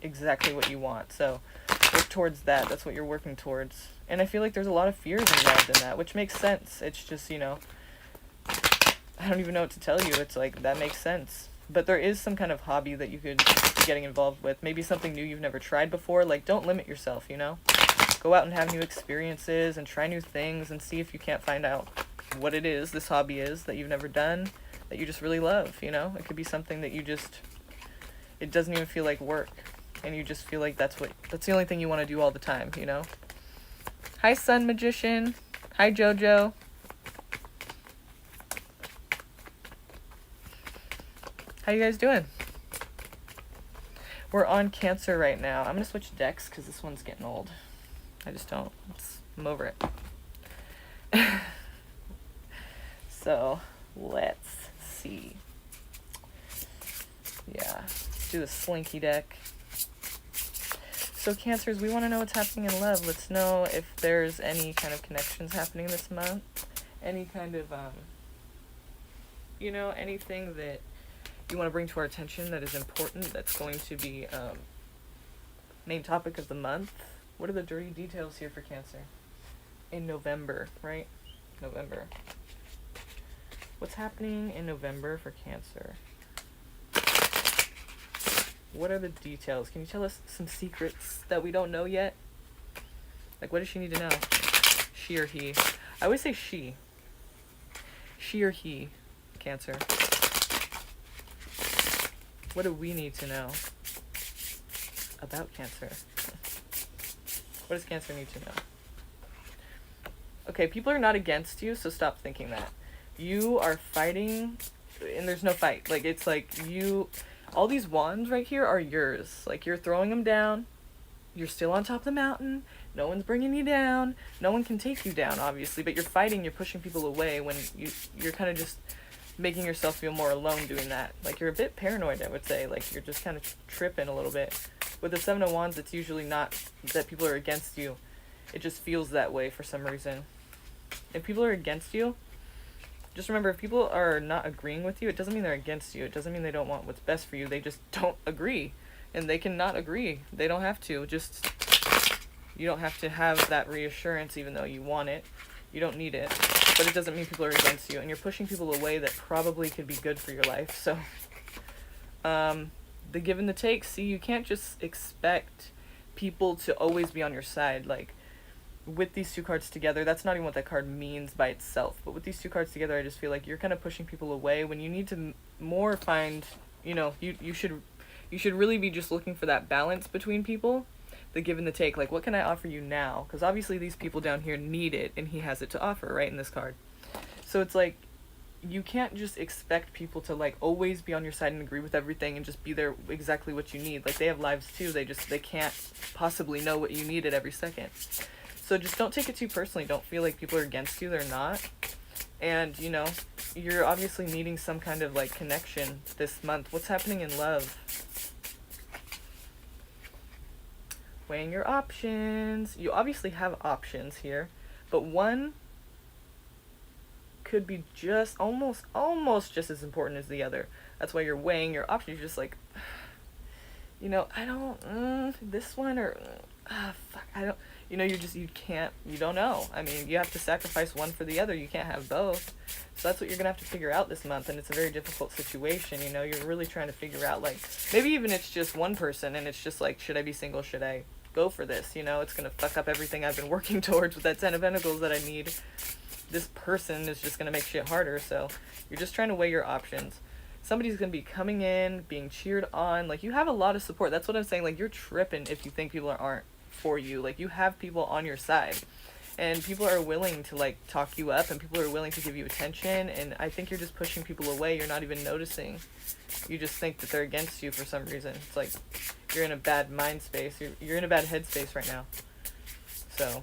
exactly what you want, so work towards that. That's what you're working towards. And I feel like there's a lot of fears involved in that, which makes sense. It's just, you know, I don't even know what to tell you. It's like, that makes sense. But there is some kind of hobby that you could be getting involved with. Maybe something new you've never tried before. Like, don't limit yourself, you know? Go out and have new experiences and try new things and see if you can't find out what it is, this hobby is, that you've never done, that you just really love, you know? It could be something that you just, it doesn't even feel like work, and you just feel like that's the only thing you want to do all the time, you know? Hi, Sun Magician. Hi, Jojo. How you guys doing? We're on Cancer right now. I'm gonna switch decks because this one's getting old. I just don't. I'm over it. So, let's see. Yeah, let's do the Slinky deck. So, Cancers, we want to know what's happening in love. Let's know if there's any kind of connections happening this month. Any kind of, you know, anything that you want to bring to our attention that is important, that's going to be main topic of the month. What are the dirty details here for Cancer? In November, right? November. What's happening in November for Cancer? What are the details? Can you tell us some secrets that we don't know yet? Like, what does she need to know? She or he? I always say she. She or he, Cancer. What do we need to know about Cancer? What does Cancer need to know? Okay, people are not against you, so stop thinking that. You are fighting, and there's no fight. Like, it's like you, all these wands right here are yours. Like, you're throwing them down. You're still on top of the mountain. No one's bringing you down. No one can take you down, obviously, but you're fighting, you're pushing people away when you're kind of just making yourself feel more alone doing that. Like, you're a bit paranoid, I would say. Like, you're just kind of tripping a little bit. With the Seven of Wands, it's usually not that people are against you. It just feels that way for some reason. If people are against you, just remember, if people are not agreeing with you, it doesn't mean they're against you. It doesn't mean they don't want what's best for you. They just don't agree. And they cannot agree. They don't have to. Just, you don't have to have that reassurance even though you want it. You don't need it. But it doesn't mean people are against you. And you're pushing people away that probably could be good for your life. So, the give and the take. See, you can't just expect people to always be on your side. Like, with these two cards together, that's not even what that card means by itself. But with these two cards together, I just feel like you're kind of pushing people away when you need to more find, you know, you should really be just looking for that balance between people. The give and the take. Like, what can I offer you now? Because obviously these people down here need it, and he has it to offer, right, in this card. So it's like, you can't just expect people to, like, always be on your side and agree with everything and just be there exactly what you need. Like, they have lives too. They can't possibly know what you need at every second. So just don't take it too personally. Don't feel like people are against you. They're not. And, you know, you're obviously needing some kind of, like, connection this month. What's happening in love? Weighing your options. You obviously have options here, but one could be just almost just as important as the other. That's why you're weighing your options. You're just like, you know, I don't, this one or, fuck, I don't, you know, you don't know. I mean, you have to sacrifice one for the other. You can't have both. So that's what you're going to have to figure out this month, and it's a very difficult situation, you know. You're really trying to figure out, like, maybe even it's just one person, and it's just like, should I be single? Should I go for this? You know, it's going to fuck up everything I've been working towards with that Ten of Pentacles that I need. This person is just going to make shit harder, so you're just trying to weigh your options. Somebody's going to be coming in, being cheered on. Like, you have a lot of support. That's what I'm saying. Like, you're tripping if you think people aren't for you. Like, you have people on your side. And people are willing to, like, talk you up, and people are willing to give you attention, and I think you're just pushing people away. You're not even noticing. You just think that they're against you for some reason. It's like you're in a bad mind space. You're in a bad headspace right now. So,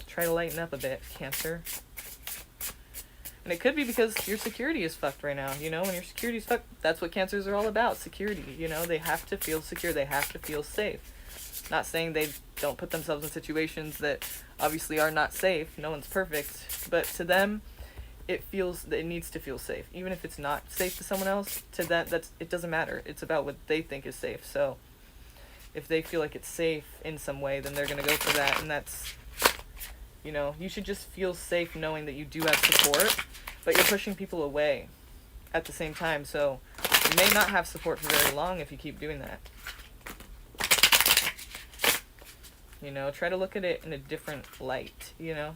try to lighten up a bit, Cancer. And it could be because your security is fucked right now. You know, when your security is fucked, that's what Cancers are all about, security. You know, they have to feel secure. They have to feel safe. Not saying they don't put themselves in situations that obviously are not safe. No one's perfect. But to them, it needs to feel safe. Even if it's not safe to someone else, to them, it doesn't matter. It's about what they think is safe. So if they feel like it's safe in some way, then they're going to go for that. And that's, you know, you should just feel safe knowing that you do have support, but you're pushing people away at the same time. So you may not have support for very long if you keep doing that. You know, try to look at it in a different light, you know.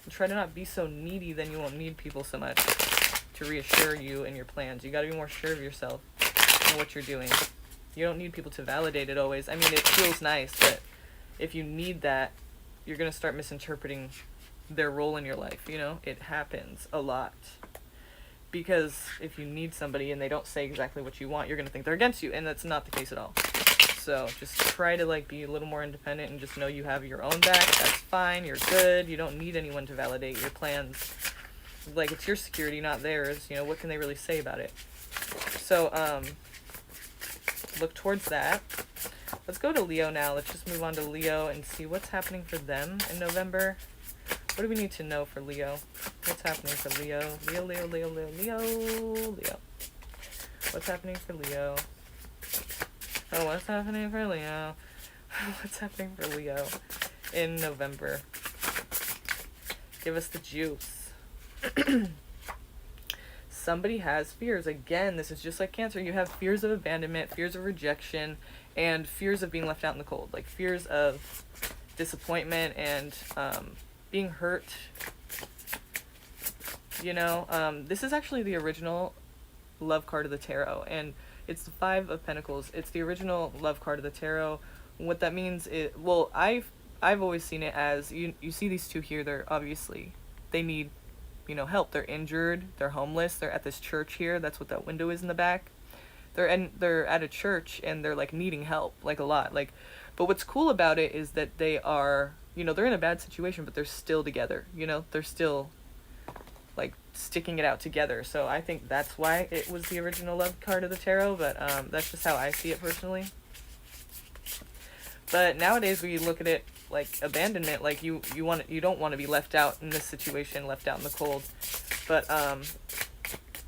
Try to not be so needy, then you won't need people so much to reassure you in your plans. You got to be more sure of yourself and what you're doing. You don't need people to validate it always. I mean, it feels nice, but if you need that, you're going to start misinterpreting their role in your life, you know? It happens a lot. Because if you need somebody and they don't say exactly what you want, you're going to think they're against you, and that's not the case at all. So just try to like be a little more independent and just know you have your own back. That's fine. You're good. You don't need anyone to validate your plans. Like, it's your security, not theirs. You know, what can they really say about it? So, look towards that. Let's go to Leo now. Let's just move on to Leo and see what's happening for them in November. What do we need to know for Leo? What's happening for Leo? Leo. What's happening for Leo? Oh, what's happening for Leo? What's happening for Leo in November? Give us the juice. Somebody has fears. Again, this is just like Cancer. You have fears of abandonment, fears of rejection, and fears of being left out in the cold. Like fears of disappointment and being hurt. You know, this is actually the original love card of the tarot, and it's the Five of Pentacles. It's the original love card of the tarot. What that means is, well, I've always seen it as, you see these two here, they need, you know, help. They're injured, they're homeless, they're at this church here. That's what that window is in the back. They're at a church and they're like needing help, like a lot. Like, but what's cool about it is that they are, you know, they're in a bad situation, but they're still together. You know, they're still like sticking it out together. So I think that's why it was the original love card of the tarot, but that's just how I see it personally. But nowadays we look at it like abandonment, like you don't want to be left out in this situation, left out in the cold, but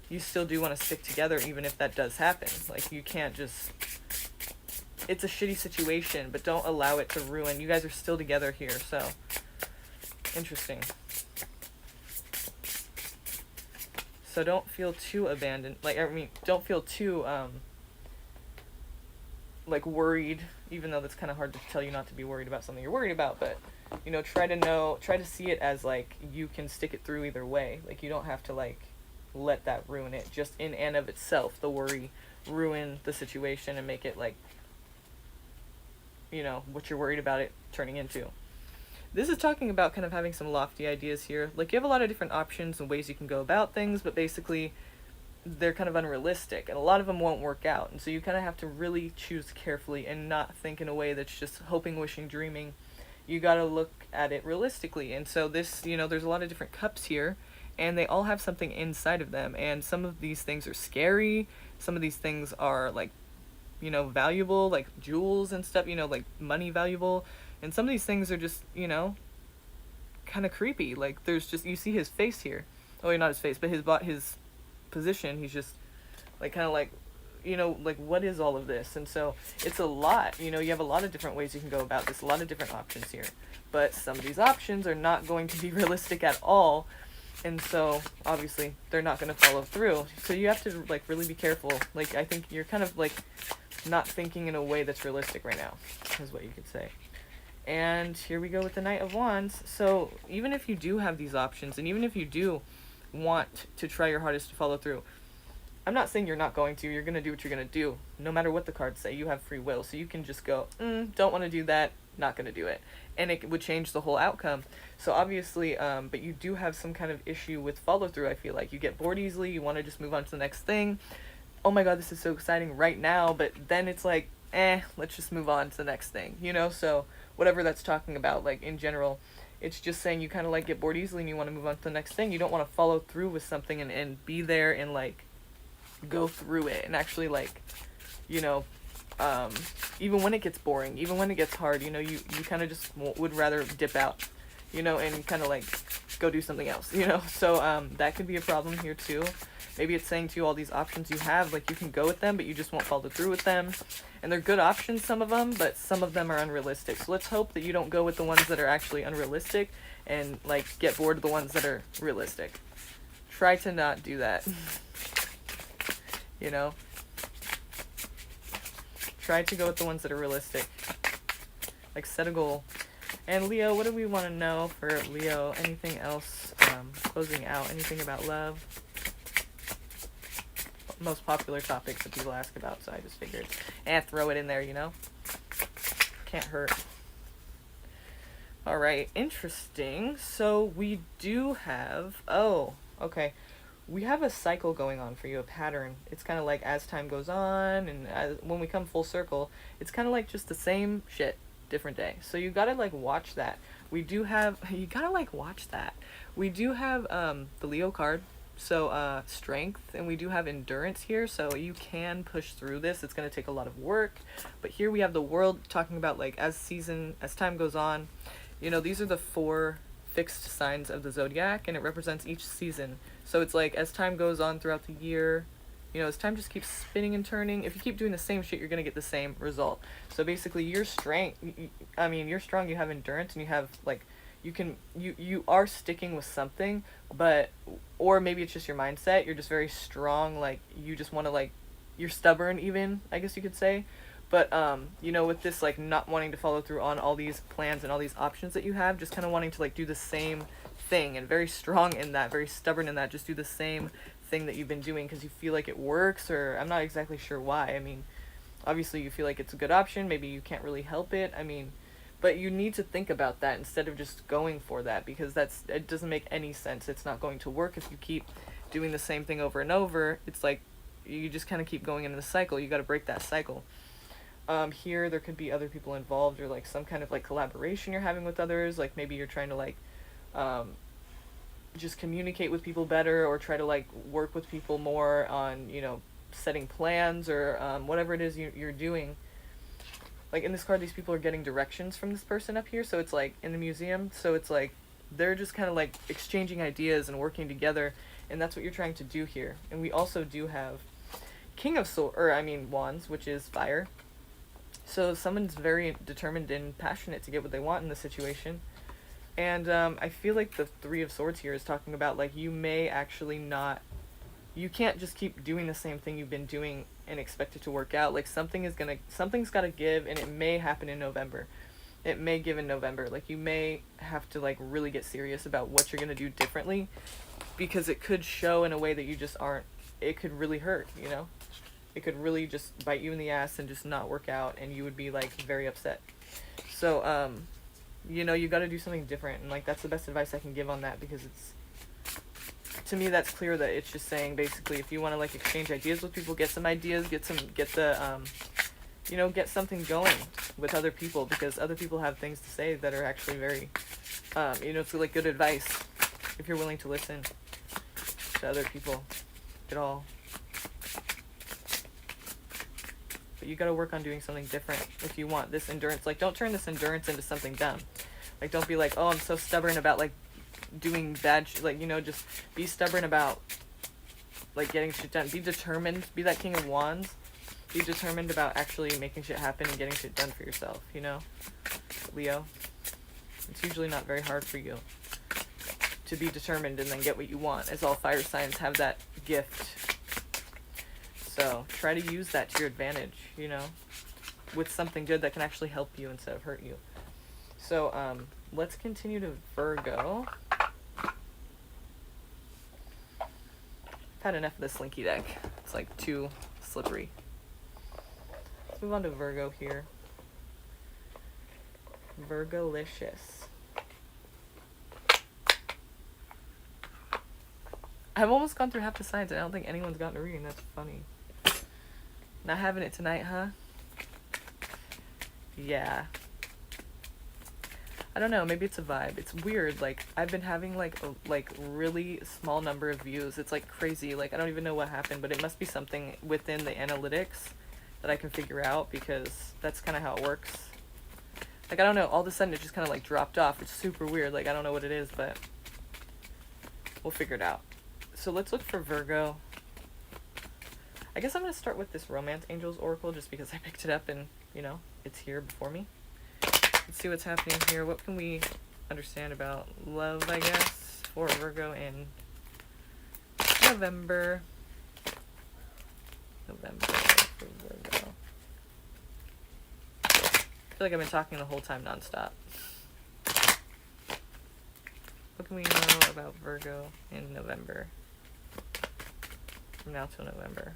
you still do want to stick together even if that does happen. Like, you can't just, it's a shitty situation, but don't allow it to ruin. You guys are still together here, so interesting. So don't feel too abandoned, like, I mean, don't feel too, like, worried, even though that's kind of hard to tell you not to be worried about something you're worried about, but, you know, try to see it as, like, you can stick it through either way. Like, you don't have to, like, let that ruin it, just in and of itself, the worry ruin the situation and make it, like, you know, what you're worried about it turning into. This is talking about kind of having some lofty ideas here. Like, you have a lot of different options and ways you can go about things, but basically they're kind of unrealistic, and a lot of them won't work out. And so you kind of have to really choose carefully and not think in a way that's just hoping, wishing, dreaming. You got to look at it realistically. And so this, you know, there's a lot of different cups here, and they all have something inside of them. And some of these things are scary. Some of these things are, like, you know, valuable, like jewels and stuff, you know, like money valuable. And some of these things are just, you know, kind of creepy. Like, there's just, you see his face here. Oh, not his face, but his position. He's just, like, kind of like, you know, like, what is all of this? And so it's a lot. You know, you have a lot of different ways you can go about this, a lot of different options here. But some of these options are not going to be realistic at all. And so, obviously, they're not going to follow through. So you have to, like, really be careful. Like, I think you're kind of, like, not thinking in a way that's realistic right now, is what you could say. And here we go with the Knight of Wands. So even if you do have these options, and even if you do want to try your hardest to follow through, I'm not saying you're not going to. You're going to do what you're going to do. No matter what the cards say, you have free will. So you can just go, don't want to do that, not going to do it. And it would change the whole outcome. So obviously, but you do have some kind of issue with follow through, I feel like. You get bored easily. You want to just move on to the next thing. Oh my God, this is so exciting right now. But then it's like, let's just move on to the next thing, you know? So whatever that's talking about, like, in general, It's just saying you kind of like get bored easily and you want to move on to the next thing. You don't want to follow through with something and be there and like go through it and actually like, you know, even when it gets boring, even when it gets hard, you know, you kind of just would rather dip out, you know, and kind of like go do something else, you know. So that could be a problem here too. Maybe it's saying to you all these options you have, like you can go with them, but you just won't follow through with them. And they're good options, some of them, but some of them are unrealistic. So let's hope that you don't go with the ones that are actually unrealistic and like get bored of the ones that are realistic. Try to not do that. You know? Try to go with the ones that are realistic. Like set a goal. And Leo, what do we want to know for Leo? Anything else? Closing out. Anything about love? Most popular topics that people ask about, so I just figured throw it in there, you know. Can't hurt. All right, interesting. So we do have we have a cycle going on for you, a pattern. It's kind of like as time goes on, and when we come full circle, it's kind of like just the same shit, different day. So you gotta like watch that. We do have the Leo card. So, strength, and we do have endurance here, so you can push through this. It's going to take a lot of work, but here we have the world talking about, like, as time goes on, you know, these are the 4 fixed signs of the zodiac, and it represents each season. So it's like, as time goes on throughout the year, you know, as time just keeps spinning and turning, if you keep doing the same shit, you're going to get the same result. So basically, you're strong, you have endurance, and you have, like, you are sticking with something, or maybe it's just your mindset, you're just very strong, like you just want to, like, you're stubborn even, I guess you could say. But you know, with this, like, not wanting to follow through on all these plans and all these options that you have, just kind of wanting to like do the same thing, and very strong in that, very stubborn in that, just do the same thing that you've been doing because you feel like it works, or I'm not exactly sure why. I mean, obviously you feel like it's a good option, maybe you can't really help it, I mean, but you need to think about that instead of just going for that, because it doesn't make any sense. It's not going to work if you keep doing the same thing over and over. It's like you just kind of keep going into the cycle. You got to break that cycle. Here there could be other people involved, or like some kind of like collaboration you're having with others. Like maybe you're trying to like just communicate with people better, or try to like work with people more on, you know, setting plans, or whatever it is you're doing. Like, in this card, these people are getting directions from this person up here, so it's, like, in the museum, so it's, like, they're just kind of, like, exchanging ideas and working together, and that's what you're trying to do here. And we also do have Wands, which is fire. So someone's very determined and passionate to get what they want in this situation. And I feel like the 3 of Swords here is talking about, like, you may actually not... You can't just keep doing the same thing you've been doing and expect it to work out. Like, something's got to give, and it may happen in November. It may give in November. Like, you may have to, like, really get serious about what you're going to do differently, because it could show in a way that you just aren't. It could really hurt, you know? It could really just bite you in the ass and just not work out, and you would be, like, very upset. So, you know, you got to do something different, and, like, that's the best advice I can give on that, because it's... To me, that's clear that it's just saying, basically, if you want to, like, exchange ideas with people, get some ideas, get something going with other people, because other people have things to say that are actually very, it's, like, good advice, if you're willing to listen to other people at all. But you gotta work on doing something different if you want this endurance. Like, don't turn this endurance into something dumb. Like, don't be like, oh, I'm so stubborn about, like, doing bad like, you know, just be stubborn about, like, getting shit done. Be determined. Be that King of Wands. Be determined about actually making shit happen and getting shit done for yourself, you know? Leo. It's usually not very hard for you to be determined and then get what you want, as all fire signs have that gift. So, try to use that to your advantage, you know? With something good that can actually help you instead of hurt you. So, let's continue to Virgo. I've had enough of this Slinky deck. It's like too slippery. Let's move on to Virgo here. Virgolicious. I've almost gone through half the signs and I don't think anyone's gotten a reading. That's funny. Not having it tonight, huh? Yeah. I don't know, maybe it's a vibe. It's weird. Like, I've been having like a really small number of views. It's like crazy. Like, I don't even know what happened, but it must be something within the analytics that I can figure out, because that's kind of how it works. Like, I don't know, all of a sudden it just kind of like dropped off. It's super weird. Like, I don't know what it is, but we'll figure it out. So let's look for Virgo. I guess I'm going to start with this Romance Angels Oracle just because I picked it up and, you know, it's here before me. Let's see what's happening here. What can we understand about love, I guess, for Virgo in November? November for Virgo. I feel like I've been talking the whole time nonstop. What can we know about Virgo in November? From now till November.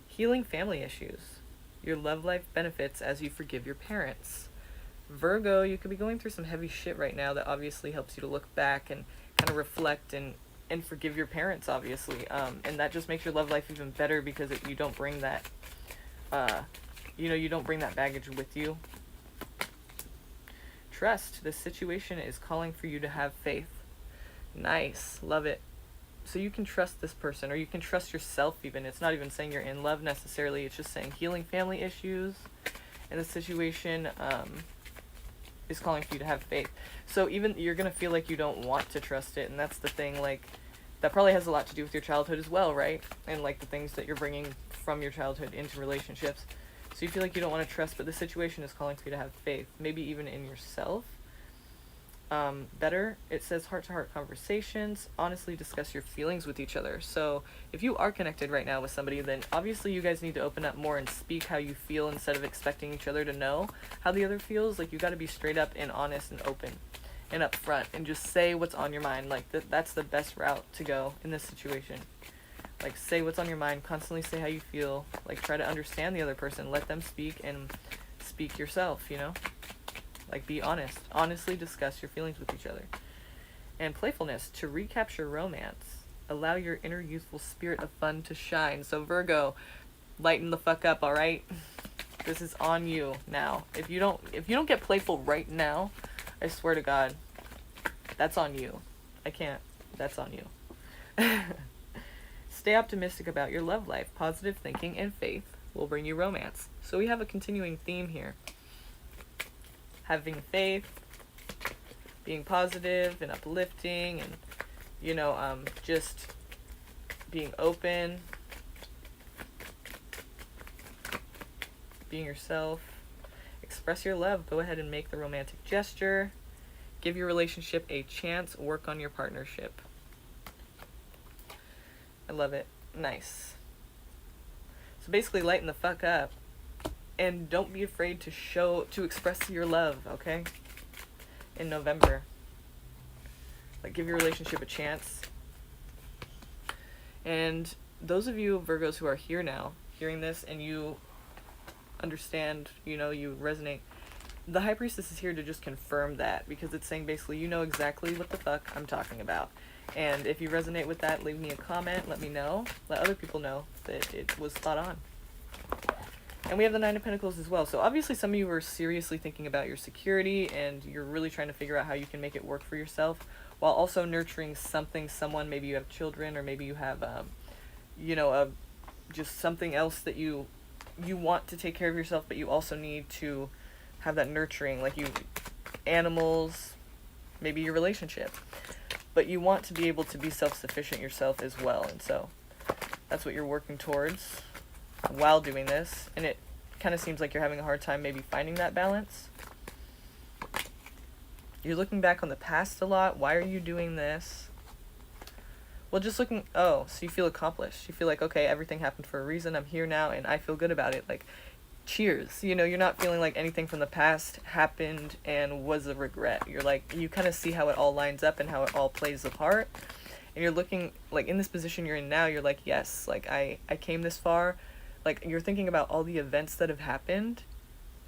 Healing family issues. Your love life benefits as you forgive your parents. Virgo, you could be going through some heavy shit right now that obviously helps you to look back and kind of reflect and forgive your parents, obviously. And that just makes your love life even better because you don't bring that, you don't bring that baggage with you. Trust. This situation is calling for you to have faith. Nice. Love it. So you can trust this person, or you can trust yourself even. It's not even saying you're in love necessarily. It's just saying healing family issues. And the situation is calling for you to have faith. So even you're going to feel like you don't want to trust it. And that's the thing, like, that probably has a lot to do with your childhood as well, right? And like the things that you're bringing from your childhood into relationships. So you feel like you don't want to trust, but the situation is calling for you to have faith. Maybe even in yourself. Better, it says heart-to-heart conversations, honestly discuss your feelings with each other. So if you are connected right now with somebody, then obviously you guys need to open up more and speak how you feel instead of expecting each other to know how the other feels. Like, you got to be straight up and honest and open and upfront and just say what's on your mind. Like, that's the best route to go in this situation. Like, say what's on your mind, constantly say how you feel, like, try to understand the other person, let them speak and speak yourself, you know? Like, be honest. Honestly discuss your feelings with each other. And playfulness, to recapture romance. Allow your inner youthful spirit of fun to shine. So Virgo, lighten the fuck up, alright? This is on you now. If you don't get playful right now, I swear to God, that's on you. I can't. That's on you. Stay optimistic about your love life. Positive thinking and faith will bring you romance. So we have a continuing theme here. Having faith, being positive and uplifting, and, just being open, being yourself. Express your love. Go ahead and make the romantic gesture. Give your relationship a chance. Work on your partnership. I love it. Nice. So basically, lighten the fuck up. And don't be afraid to express your love, okay? In November. Like, give your relationship a chance. And those of you Virgos who are here now, hearing this, and you understand, you resonate, the High Priestess is here to just confirm that, because it's saying basically you know exactly what the fuck I'm talking about. And if you resonate with that, leave me a comment, let me know, let other people know that it was spot on. And we have the Knight of Pentacles as well. So obviously some of you are seriously thinking about your security and you're really trying to figure out how you can make it work for yourself while also nurturing someone. Maybe you have children, or maybe you have, just something else that you want to take care of yourself, but you also need to have that nurturing, like animals, maybe your relationship. But you want to be able to be self-sufficient yourself as well. And so that's what you're working towards while doing this, and it kind of seems like you're having a hard time maybe finding that balance. You're looking back on the past a lot. Why are you doing this? Well, just so you feel accomplished. You feel like, okay, everything happened for a reason. I'm here now and I feel good about it. Like, cheers. You're not feeling like anything from the past happened and was a regret. You're like, you kind of see how it all lines up and how it all plays a part. And you're looking, like, in this position you're in now, you're like, yes, like, I came this far. Like, you're thinking about all the events that have happened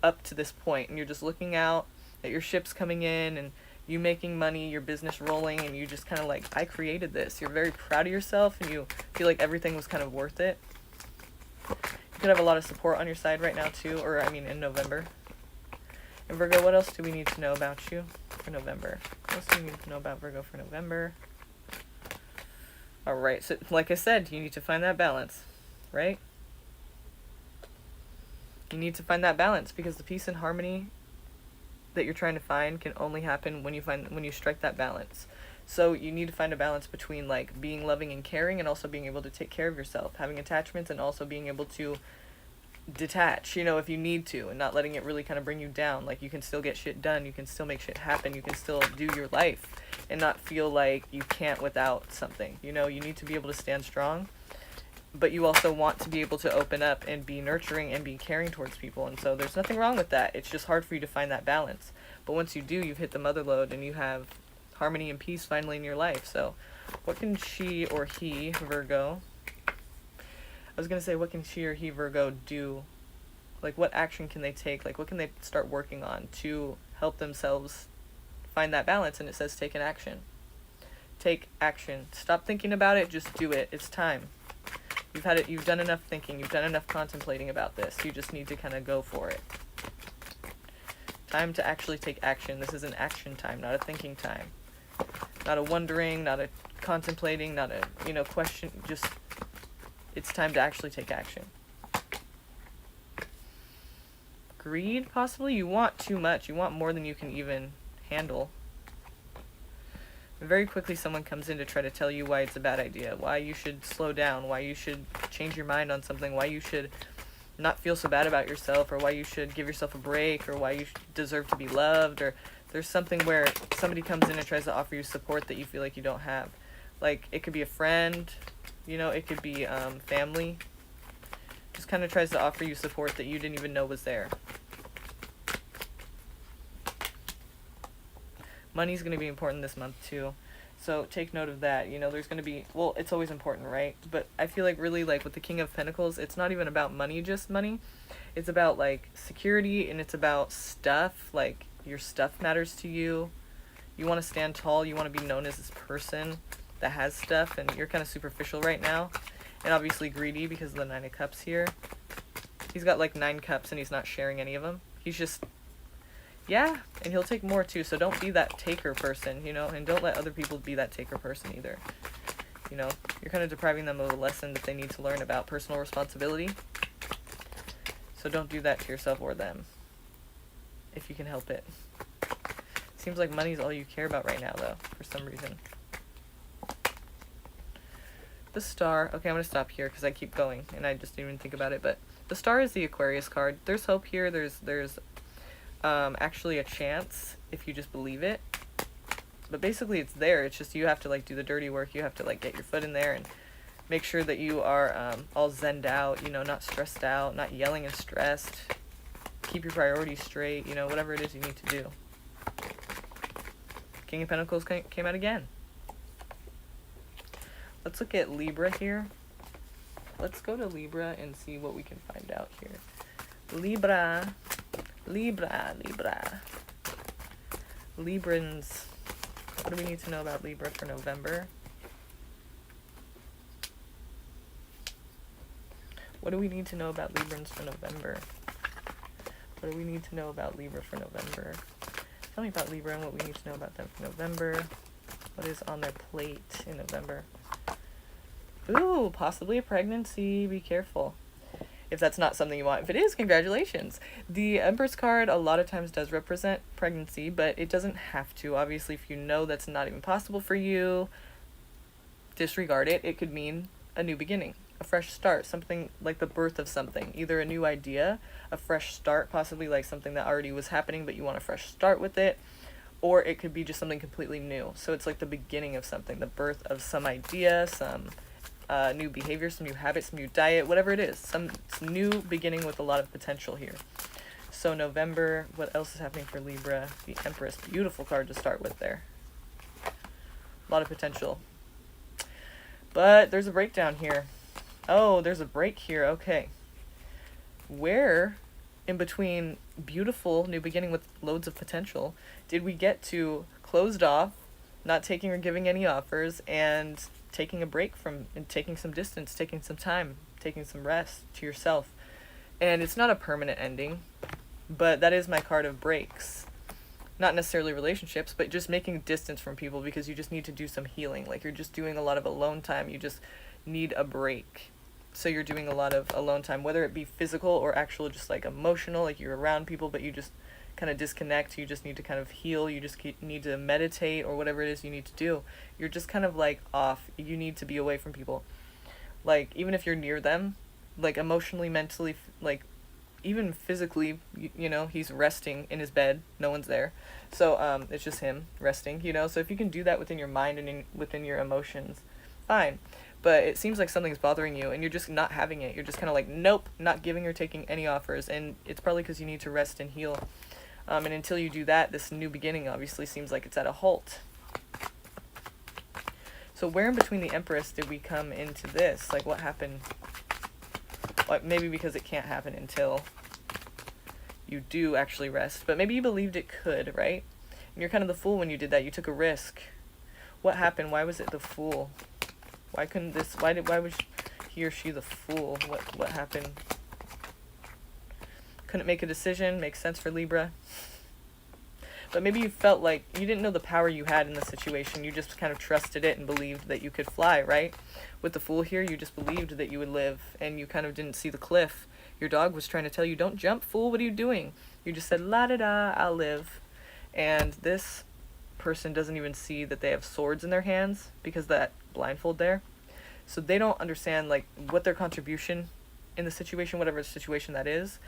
up to this point, and you're just looking out at your ships coming in and you making money, your business rolling, and you just kind of like, I created this. You're very proud of yourself, and you feel like everything was kind of worth it. You could have a lot of support on your side right now too, or in November. And Virgo, what else do we need to know about you for November? What else do we need to know about Virgo for November? Alright, so like I said, you need to find that balance, right? You need to find that balance, because the peace and harmony that you're trying to find can only happen when you strike that balance. So you need to find a balance between like being loving and caring, and also being able to take care of yourself, having attachments, and also being able to detach, you know, if you need to, and not letting it really kind of bring you down. Like, you can still get shit done, you can still make shit happen, you can still do your life and not feel like you can't without something. You know, you need to be able to stand strong, but you also want to be able to open up and be nurturing and be caring towards people. And so there's nothing wrong with that. It's just hard for you to find that balance. But once you do, you've hit the mother lode and you have harmony and peace finally in your life. So what can she or he, Virgo, I was going to say, what can she or he, Virgo, do? Like, what action can they take? Like, what can they start working on to help themselves find that balance? And it says take an action. Take action. Stop thinking about it. Just do it. It's time. You've done enough thinking. You've done enough contemplating about this. You just need to kind of go for it. Time to actually take action. This is an action time, not a thinking time. Not a wondering, not a contemplating, not a, you know, question. Just, it's time to actually take action. Greed, possibly? You want too much. You want more than you can even handle. Very quickly someone comes in to try to tell you why it's a bad idea, why you should slow down, why you should change your mind on something, why you should not feel so bad about yourself, or why you should give yourself a break, or why you deserve to be loved, or there's something where somebody comes in and tries to offer you support that you feel like you don't have. Like, it could be a friend, you know, it could be family. Just kind of tries to offer you support that you didn't even know was there. Money's going to be important this month too. So take note of that. You know, there's going to be, well, it's always important, right? But I feel like really, like with the King of Pentacles, it's not even about money, just money. It's about like security, and it's about stuff. Like, your stuff matters to you. You want to stand tall. You want to be known as this person that has stuff, and you're kind of superficial right now. And obviously greedy because of the 9 of Cups here. He's got like 9 cups and he's not sharing any of them. He's just, yeah, and he'll take more too. So don't be that taker person, you know, and don't let other people be that taker person either. You know, you're kind of depriving them of a lesson that they need to learn about personal responsibility. So don't do that to yourself or them, if you can help it. Seems like money's all you care about right now, though, for some reason. The Star. Okay, I'm going to stop here because I keep going and I just didn't even think about it. But the Star is the Aquarius card. There's hope here. There's actually a chance if you just believe it. But basically it's there. It's just you have to like do the dirty work. You have to like get your foot in there and make sure that you are all zenned out, you know, not stressed out, not yelling and stressed. Keep your priorities straight, you know, whatever it is you need to do. King of Pentacles came out again. Let's look at Libra here. Let's go to Libra and see what we can find out here. Libra. Librans. What do we need to know about Libra for November? What do we need to know about Librans for November? What do we need to know about Libra for November? Tell me about Libra and what we need to know about them for November. What is on their plate in November? Ooh, possibly a pregnancy. Be careful if that's not something you want. If it is, congratulations. The Empress card a lot of times does represent pregnancy, but it doesn't have to. Obviously, if you know that's not even possible for you, disregard it. It could mean a new beginning, a fresh start, something like the birth of something, either a new idea, a fresh start, possibly like something that already was happening but you want a fresh start with it, or it could be just something completely new. So it's like the beginning of something, the birth of some idea, some new behavior, some new habits, some new diet, whatever it is, some new beginning with a lot of potential here. So November, what else is happening for Libra? The Empress, beautiful card to start with there. A lot of potential. But there's a breakdown here. Oh, there's a break here. Okay. Where in between beautiful new beginning with loads of potential did we get to closed off, not taking or giving any offers, and taking a break from, and taking some distance, taking some time, taking some rest to yourself? And it's not a permanent ending. But that is my card of breaks. Not necessarily relationships, but just making distance from people because you just need to do some healing. Like you're just doing a lot of alone time. You just need a break. So you're doing a lot of alone time, whether it be physical or actual, just like emotional, like you're around people, but you just kind of disconnect. You just need to kind of heal. You just need to meditate or whatever it is you need to do. You're just kind of like off. You need to be away from people. Like even if you're near them, like emotionally, mentally, like even physically, you know, he's resting in his bed. No one's there. So it's just him resting, you know. So if you can do that within your mind and within your emotions, fine. But it seems like something's bothering you and you're just not having it. You're just kind of like, nope, not giving or taking any offers. And it's probably because you need to rest and heal. And until you do that, this new beginning obviously seems like it's at a halt. So where in between the Empress did we come into this? Like what happened? Well, maybe because it can't happen until you do actually rest. But maybe you believed it could, right? And you're kind of the fool when you did that. You took a risk. What happened? Why was it the fool? Why couldn't this, why was he or she the fool? What happened? Couldn't make a decision. Makes sense for Libra. But maybe you felt like you didn't know the power you had in the situation. You just kind of trusted it and believed that you could fly, right? With the Fool here, you just believed that you would live and you kind of didn't see the cliff. Your dog was trying to tell you, don't jump, fool, what are you doing? You just said, la-da-da, I'll live. And this person doesn't even see that they have swords in their hands because that blindfold there. So they don't understand, like, what their contribution in the situation, whatever situation that is,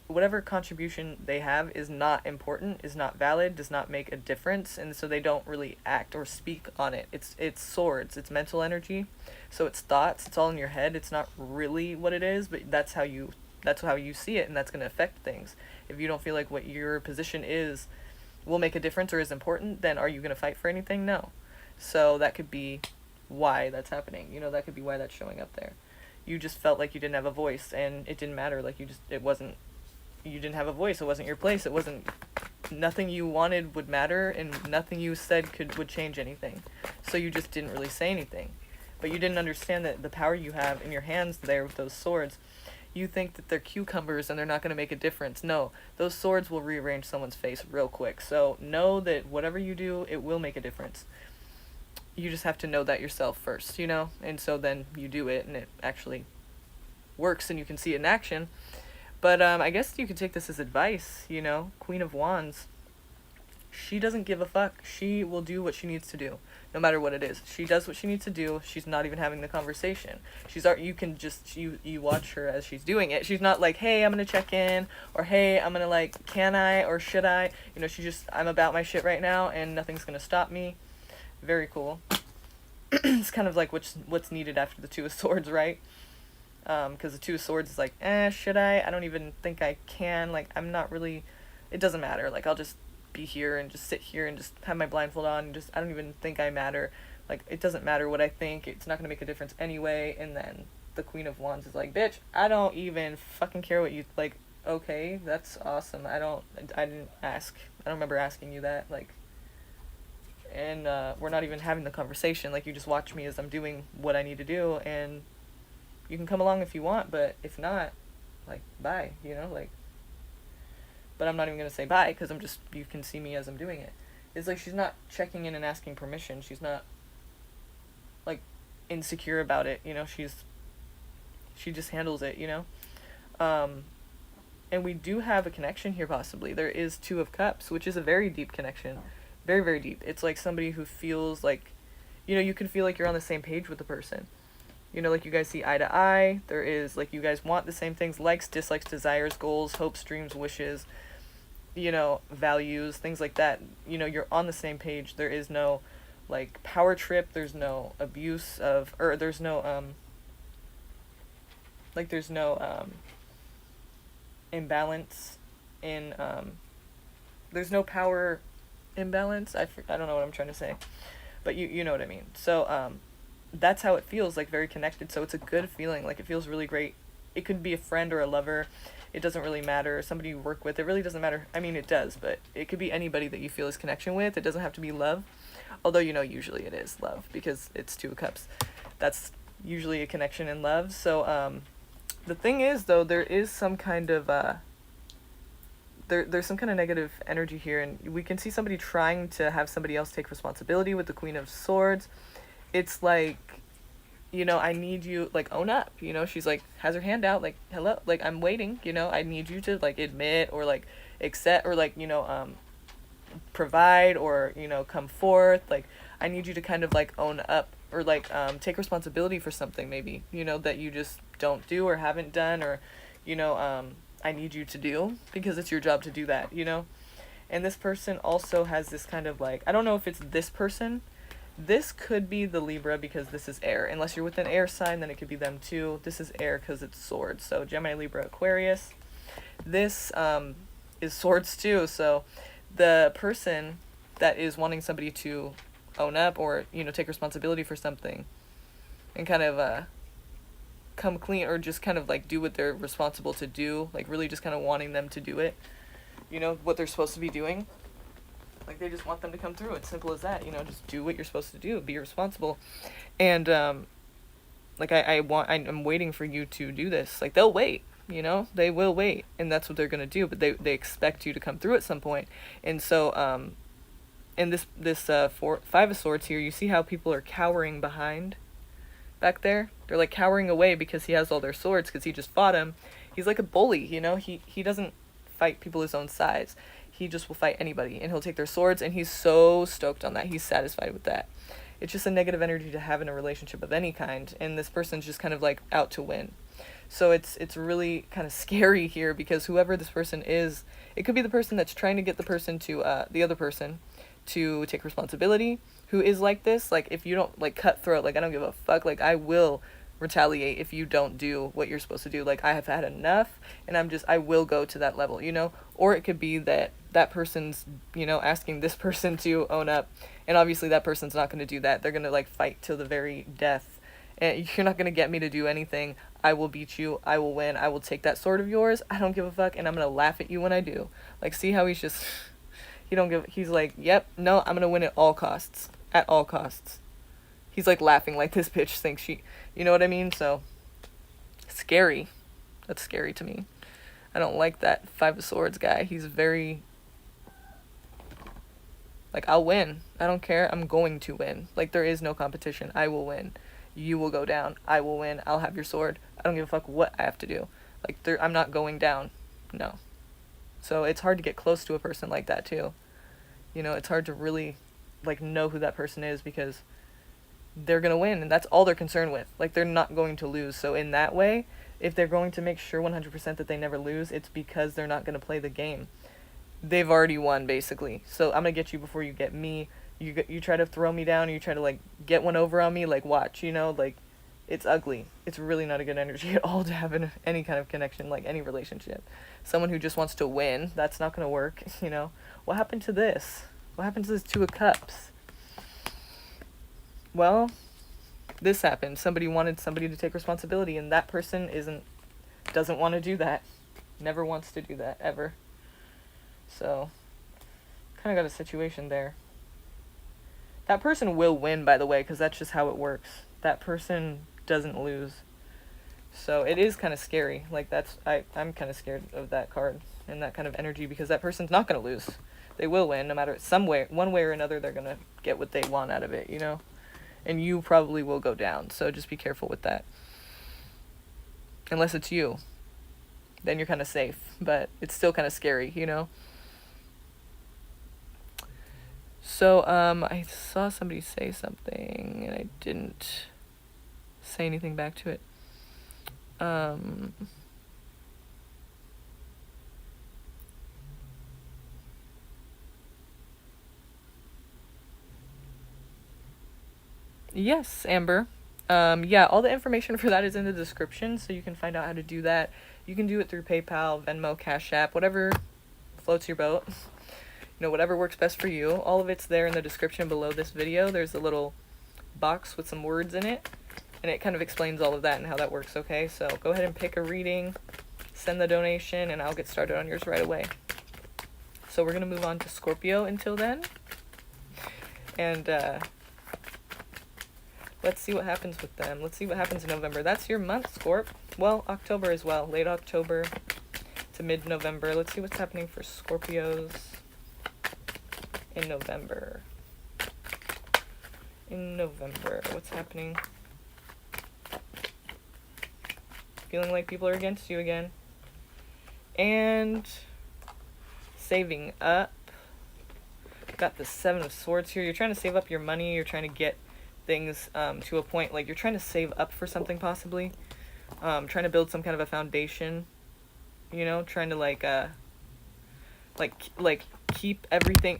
whatever contribution they have is not important, is not valid, does not make a difference, and so they don't really act or speak on it. It's swords, it's mental energy, so it's thoughts, it's all in your head, it's not really what it is, but that's how you see it, and that's going to affect things. If you don't feel like what your position is will make a difference or is important, then are you going to fight for anything? No. So that could be why that's happening. You know, that could be why that's showing up there. You just felt like you didn't have a voice, and it didn't matter. Like you didn't have a voice. It wasn't your place. It wasn't, nothing you wanted would matter, and nothing you said would change anything. So you just didn't really say anything. But you didn't understand that the power you have in your hands there with those swords, you think that they're cucumbers and they're not going to make a difference. No, those swords will rearrange someone's face real quick. So know that whatever you do, it will make a difference. You just have to know that yourself first, you know? And so then you do it and it actually works and you can see it in action. But I guess you could take this as advice, you know? Queen of Wands. She doesn't give a fuck. She will do what she needs to do, no matter what it is. She does what she needs to do. She's not even having the conversation. You can just, you watch her as she's doing it. She's not like, hey, I'm going to check in, or hey, I'm going to like, can I, or should I? You know, I'm about my shit right now, and nothing's going to stop me. Very cool. It's kind of like what's needed after the Two of Swords, right? Because the Two of Swords is like, should I? I don't even think I can. Like, I'm not really, it doesn't matter. Like, I'll just be here and just sit here and just have my blindfold on and just, I don't even think I matter. Like, it doesn't matter what I think. It's not going to make a difference anyway. And then the Queen of Wands is like, bitch, I don't even fucking care what you, like, okay, that's awesome. I didn't ask. I don't remember asking you that. Like, and we're not even having the conversation. Like, you just watch me as I'm doing what I need to do, and you can come along if you want, but if not, like, bye, you know, like, but I'm not even going to say bye, because you can see me as I'm doing it. It's like, she's not checking in and asking permission. She's not, like, insecure about it, you know, she just handles it, you know, and we do have a connection here, possibly. There is Two of Cups, which is a very deep connection. Very, very deep. It's like somebody who feels like, you know, you can feel like you're on the same page with the person. You know, like you guys see eye to eye. There is, like, you guys want the same things, likes, dislikes, desires, goals, hopes, dreams, wishes, you know, values, things like that. You know, you're on the same page. There is no, like, power trip. There's no abuse of, or there's no, like, there's no, imbalance in, there's no power imbalance. I don't know what I'm trying to say, but you know what I mean. So, that's how it feels, like, very connected. So it's a good feeling. Like, it feels really great. It could be a friend or a lover. It doesn't really matter. Somebody you work with. It really doesn't matter. I mean, it does, but it could be anybody that you feel this connection with. It doesn't have to be love. Although, you know, usually it is love because it's Two of Cups. That's usually a connection in love. So, the thing is, though, there is some kind of, there's some kind of negative energy here, and we can see somebody trying to have somebody else take responsibility with the Queen of Swords. It's like, you know, I need you, like, own up, you know, she's like, has her hand out, like, hello, like, I'm waiting, you know, I need you to, like, admit, or, like, accept, or, like, you know, provide, or, you know, come forth, like, I need you to kind of, like, own up, or, like, take responsibility for something, maybe, you know, that you just don't do, or haven't done, or, you know, I need you to do, because it's your job to do that, you know. And this person also has this kind of, like, I don't know if it's this person. This could be the Libra, because this is air. Unless you're with an air sign, then it could be them too. This is air because it's swords. So Gemini, Libra, Aquarius. This is swords too. So the person that is wanting somebody to own up, or, you know, take responsibility for something, and kind of come clean, or just kind of, like, do what they're responsible to do, like, really just kind of wanting them to do it, you know, what they're supposed to be doing. Like, they just want them to come through. It's simple as that, you know, just do what you're supposed to do, be responsible. And, like, I'm waiting for you to do this. Like, they'll wait, you know, they will wait, and that's what they're going to do, but they expect you to come through at some point. And so, in this Five of Swords here, you see how people are cowering behind back there? They're, like, cowering away because he has all their swords, because he just fought him. He's like a bully, you know, he doesn't fight people his own size. He just will fight anybody, and he'll take their swords, and he's so stoked on that. He's satisfied with that. It's just a negative energy to have in a relationship of any kind, and this person's just kind of, like, out to win. So it's really kind of scary here, because whoever this person is, it could be the person that's trying to get the person to, the other person to take responsibility, who is like this. Like, if you don't, like, cutthroat, like, I don't give a fuck, like, I will retaliate if you don't do what you're supposed to do. Like, I have had enough, and I will go to that level, you know. Or it could be that person's, you know, asking this person to own up, and obviously that person's not going to do that. They're going to, like, fight till the very death, and you're not going to get me to do anything. I will beat you, I will win, I will take that sword of yours, I don't give a fuck, and I'm going to laugh at you when I do. Like, see how he's just, he's like, yep, no, I'm going to win at all costs, He's, like, laughing like this bitch thinks you know what I mean? So, scary. That's scary to me. I don't like that Five of Swords guy. He's very, like, I'll win. I don't care. I'm going to win. Like, there is no competition. I will win. You will go down. I will win. I'll have your sword. I don't give a fuck what I have to do. Like, I'm not going down. No. So, it's hard to get close to a person like that, too. You know, it's hard to really, like, know who that person is, because they're going to win, and that's all they're concerned with. Like, they're not going to lose. So in that way, if they're going to make sure 100% that they never lose, it's because they're not going to play the game. They've already won, basically. So I'm going to get you before you get me. You try to throw me down, or you try to, like, get one over on me, like, watch, you know, like, it's ugly. It's really not a good energy at all to have any kind of connection, like, any relationship. Someone who just wants to win, that's not going to work, you know. What happened to this? What happened to this Two of Cups? Well, this happened. Somebody wanted somebody to take responsibility, and that person doesn't want to do that. Never wants to do that, ever. So, kind of got a situation there. That person will win, by the way, because that's just how it works. That person doesn't lose. So, it is kind of scary. Like, I'm kind of scared of that card and that kind of energy, because that person's not going to lose. They will win, no matter one way or another, they're going to get what they want out of it, you know? And you probably will go down, so just be careful with that. Unless it's you. Then you're kind of safe, but it's still kind of scary, you know? So, I saw somebody say something, and I didn't say anything back to it. Yes, Amber. Yeah, all the information for that is in the description, so you can find out how to do that. You can do it through PayPal, Venmo, Cash App, whatever floats your boat. You know, whatever works best for you. All of it's there in the description below this video. There's a little box with some words in it, and it kind of explains all of that and how that works, okay? So go ahead and pick a reading, send the donation, and I'll get started on yours right away. So we're going to move on to Scorpio until then. And, let's see what happens with them. Let's see what happens in November. That's your month, Scorp. Well, October as well. Late October. to mid-November. Let's see what's happening for Scorpios in November. In November, what's happening? Feeling like people are against you again. And saving up. Got the Seven of Swords here. You're trying to save up your money. You're trying to get things to a point. Like, you're trying to save up for something, possibly. Trying to build some kind of a foundation. You know, trying to, like keep everything.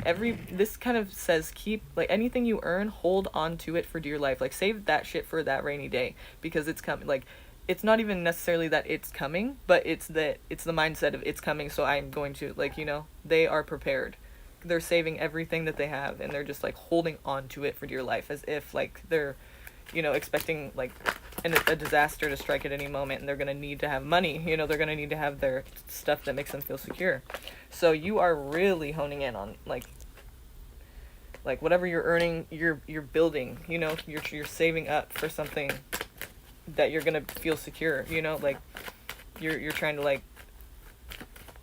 This kind of says keep, like, anything you earn, hold on to it for dear life. Like, save that shit for that rainy day. Because it's coming. Like, it's not even necessarily that it's coming, but it's the mindset of it's coming, so I'm going to, like, you know, they are prepared. They're saving everything that they have, and they're just, like, holding on to it for dear life, as if, like, they're, you know, expecting, like, a disaster to strike at any moment, and they're going to need to have money, you know, they're going to need to have their stuff that makes them feel secure. So you are really honing in on, like whatever you're earning, you're building, you know, you're saving up for something that you're going to feel secure, you know, like, you're trying to, like,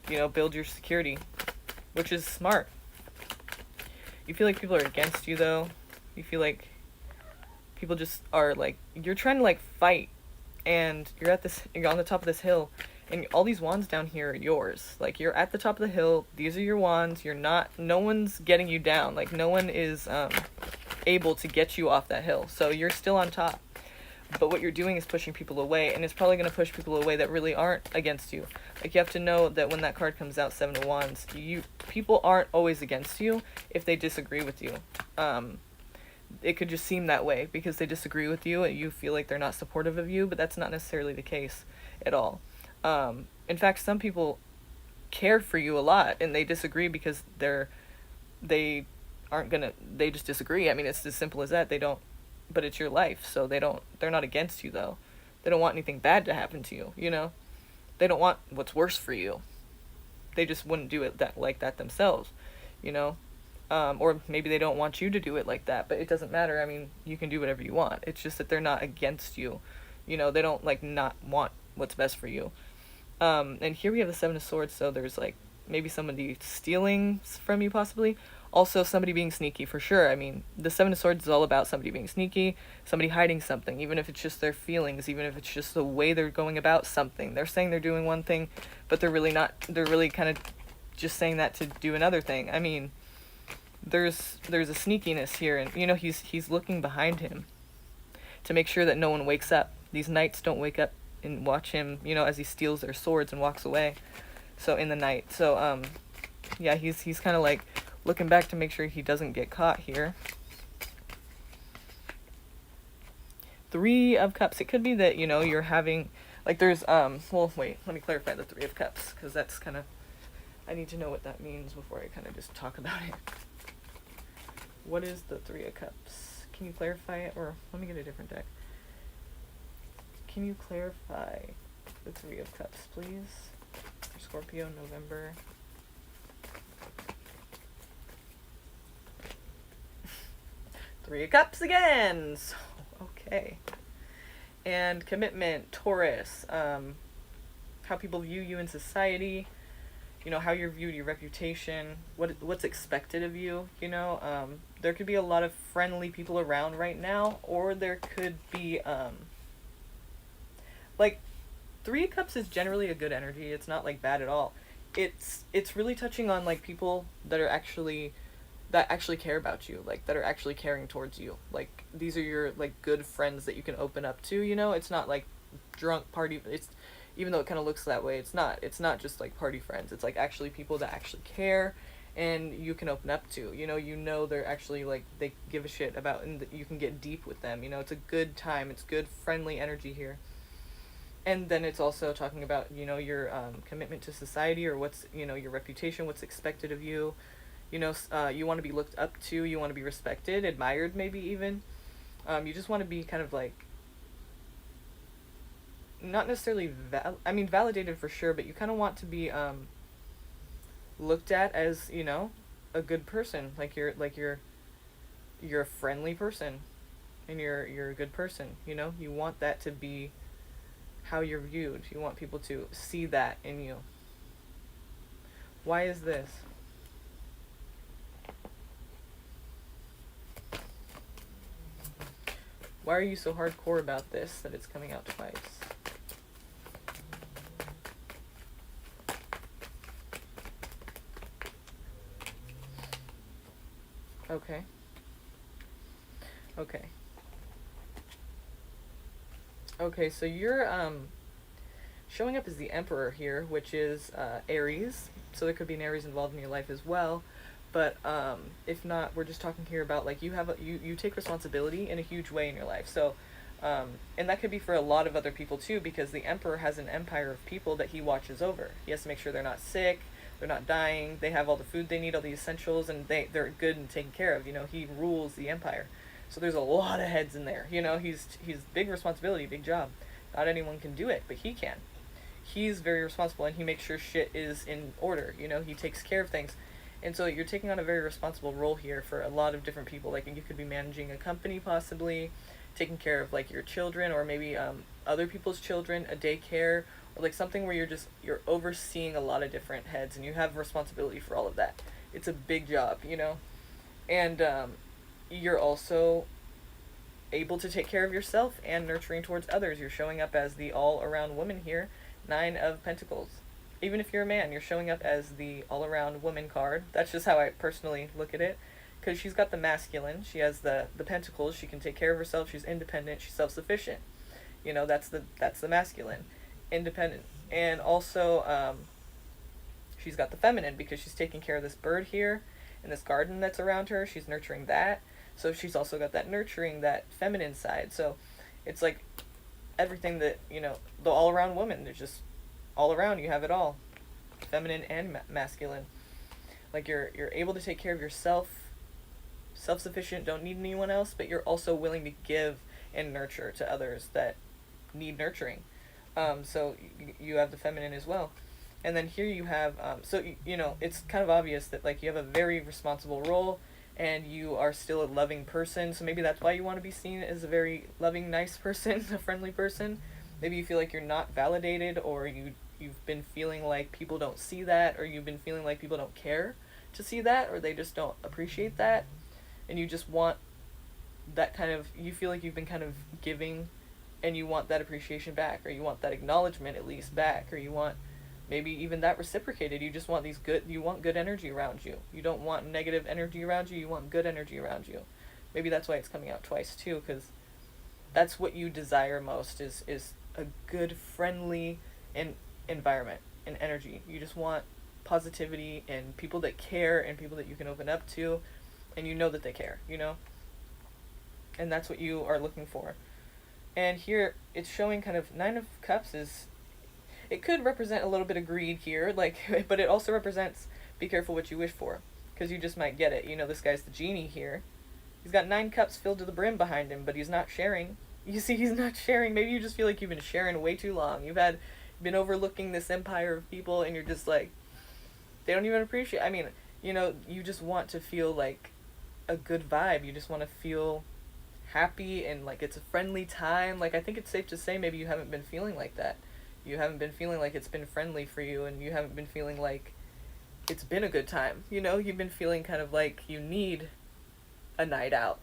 you know, build your security, which is smart. You feel like people are against you, though. You feel like people just are, like, you're trying to, like, fight, and you're on the top of this hill, and all these wands down here are yours. Like, you're at the top of the hill, these are your wands, no one's getting you down. Like, no one is able to get you off that hill, so you're still on top. But what you're doing is pushing people away, and it's probably going to push people away that really aren't against you. Like, you have to know that when that card comes out, Seven of Wands, people aren't always against you if they disagree with you. It could just seem that way because they disagree with you and you feel like they're not supportive of you, but that's not necessarily the case at all. In fact, some people care for you a lot, and they disagree because they just disagree. I mean, it's as simple as that. But it's your life, so they're not against you, though. They don't want anything bad to happen to you, you know? They don't want what's worse for you. They just wouldn't do it like that themselves, you know? Or maybe they don't want you to do it like that, but it doesn't matter. I mean, you can do whatever you want. It's just that they're not against you. You know, they don't, like, not want what's best for you. And here we have the Seven of Swords, so there's, like, maybe somebody stealing from you, possibly. Also, somebody being sneaky, for sure. I mean, the Seven of Swords is all about somebody being sneaky, somebody hiding something, even if it's just their feelings, even if it's just the way they're going about something. They're saying they're doing one thing, but they're really not. They're really kind of just saying that to do another thing. I mean, there's a sneakiness here, and, you know, he's looking behind him to make sure that no one wakes up. These knights don't wake up and watch him, you know, as he steals their swords and walks away. So, in the night. So, yeah, he's kind of, like, looking back to make sure he doesn't get caught here. Three of Cups. It could be that, you know, you're having, like, there's, well, wait, let me clarify the Three of Cups, because that's kind of, I need to know what that means before I kind of just talk about it. What is the Three of Cups? Can you clarify it? Or, let me get a different deck. Can you clarify the Three of Cups, please? For Scorpio, November. Three of Cups again! So, okay. And commitment, Taurus. How people view you in society. You know, how you're viewed, your reputation. What's expected of you, you know. There could be a lot of friendly people around right now. Or there could be, like, Three of Cups is generally a good energy. It's not, like, bad at all. It's really touching on, like, people that actually care about you, like, that are actually caring towards you. Like, these are your, like, good friends that you can open up to, you know? It's not, like, drunk party, even though it kind of looks that way, it's not just, like, party friends. It's, like, actually people that actually care, and you can open up to, you know, they're actually, like, they give a shit about, and you can get deep with them, you know? It's a good time, it's good, friendly energy here. And then it's also talking about, you know, your commitment to society, or what's, you know, your reputation, what's expected of you. You know, you want to be looked up to, you want to be respected, admired, maybe even. You just want to be kind of, like, not necessarily, validated for sure, but you kind of want to be looked at as, you know, a good person. Like, you're a friendly person, and you're a good person, you know? You want that to be how you're viewed. You want people to see that in you. Why is this? Why are you so hardcore about this that it's coming out twice? Okay. Okay. Okay, so you're showing up as the Emperor here, which is Aries. So there could be an Aries involved in your life as well. But if not, we're just talking here about like you have you take responsibility in a huge way in your life. So and that could be for a lot of other people too, because the Emperor has an empire of people that he watches over. He has to make sure they're not sick, they're not dying, they have all the food they need, all the essentials, and they're good and taken care of. You know, he rules the empire. So there's a lot of heads in there. You know, he's big responsibility, big job. Not anyone can do it, but he can. He's very responsible, and he makes sure shit is in order. You know, he takes care of things. And so you're taking on a very responsible role here for a lot of different people. Like, you could be managing a company possibly, taking care of like your children, or maybe other people's children, a daycare, or like something where you're overseeing a lot of different heads, and you have responsibility for all of that. It's a big job, you know. And you're also able to take care of yourself and nurturing towards others. You're showing up as the all-around woman here, Nine of Pentacles. Even if you're a man, you're showing up as the all-around woman card. That's just how I personally look at it. Because she's got the masculine, she has the pentacles, she can take care of herself, she's independent, she's self-sufficient. You know, that's the masculine. Independent. And also, she's got the feminine, because she's taking care of this bird here, and this garden that's around her, she's nurturing that. So she's also got that nurturing, that feminine side. So it's like everything that, you know, the all-around woman, there's just all around, you have it all. Feminine and masculine. Like, you're able to take care of yourself, self-sufficient, don't need anyone else, but you're also willing to give and nurture to others that need nurturing. So you have the feminine as well. And then here you have, so, you know, it's kind of obvious that, like, you have a very responsible role, and you are still a loving person, so maybe that's why you want to be seen as a very loving, nice person, a friendly person. Maybe you feel like you're not validated, or you've been feeling like people don't see that, or you've been feeling like people don't care to see that, or they just don't appreciate that, and you just want that kind of, you feel like you've been kind of giving, and you want that appreciation back, or you want that acknowledgement at least back, or you want maybe even that reciprocated. You just want you want good energy around you. You don't want negative energy around you, you want good energy around you. Maybe that's why it's coming out twice too, because that's what you desire most, is a good, friendly environment and energy. You just want positivity and people that care and people that you can open up to, and you know that they care, you know? And that's what you are looking for. And here it's showing kind of Nine of Cups is, it could represent a little bit of greed here, like, but it also represents be careful what you wish for, because you just might get it. You know, this guy's the genie here. He's got 9 cups filled to the brim behind him, but he's not sharing. You see, he's not sharing. Maybe you just feel like you've been sharing way too long. You've been overlooking this empire of people, and you're just like, they don't even appreciate. I mean, you know, you just want to feel like a good vibe. You just want to feel happy and like it's a friendly time. Like, I think it's safe to say maybe you haven't been feeling like that. You haven't been feeling like it's been friendly for you, and you haven't been feeling like it's been a good time. You know, you've been feeling kind of like you need a night out.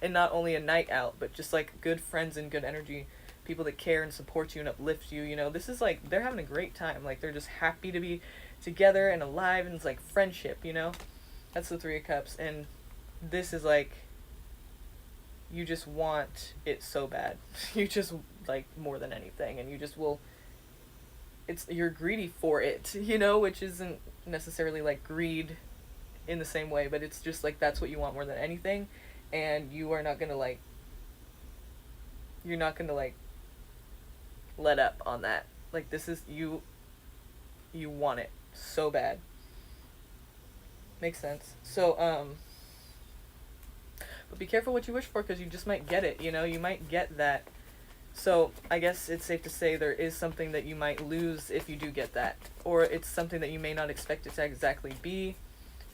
And not only a night out, but just like good friends and good energy. People that care and support you and uplift you. You know, this is like, they're having a great time. Like, they're just happy to be together and alive, and it's like friendship, you know? That's the 3 of Cups. And this is like, you just want it so bad. You just, like, more than anything. And you just will, you're greedy for it, you know, which isn't necessarily like greed in the same way, but it's just like, that's what you want more than anything. And you are not gonna like, you're not gonna like let up on that. Like, this is, you want it so bad. Makes sense. So, but be careful what you wish for, because you just might get it, you know, you might get that. So I guess it's safe to say there is something that you might lose if you do get that, or it's something that you may not expect it to exactly be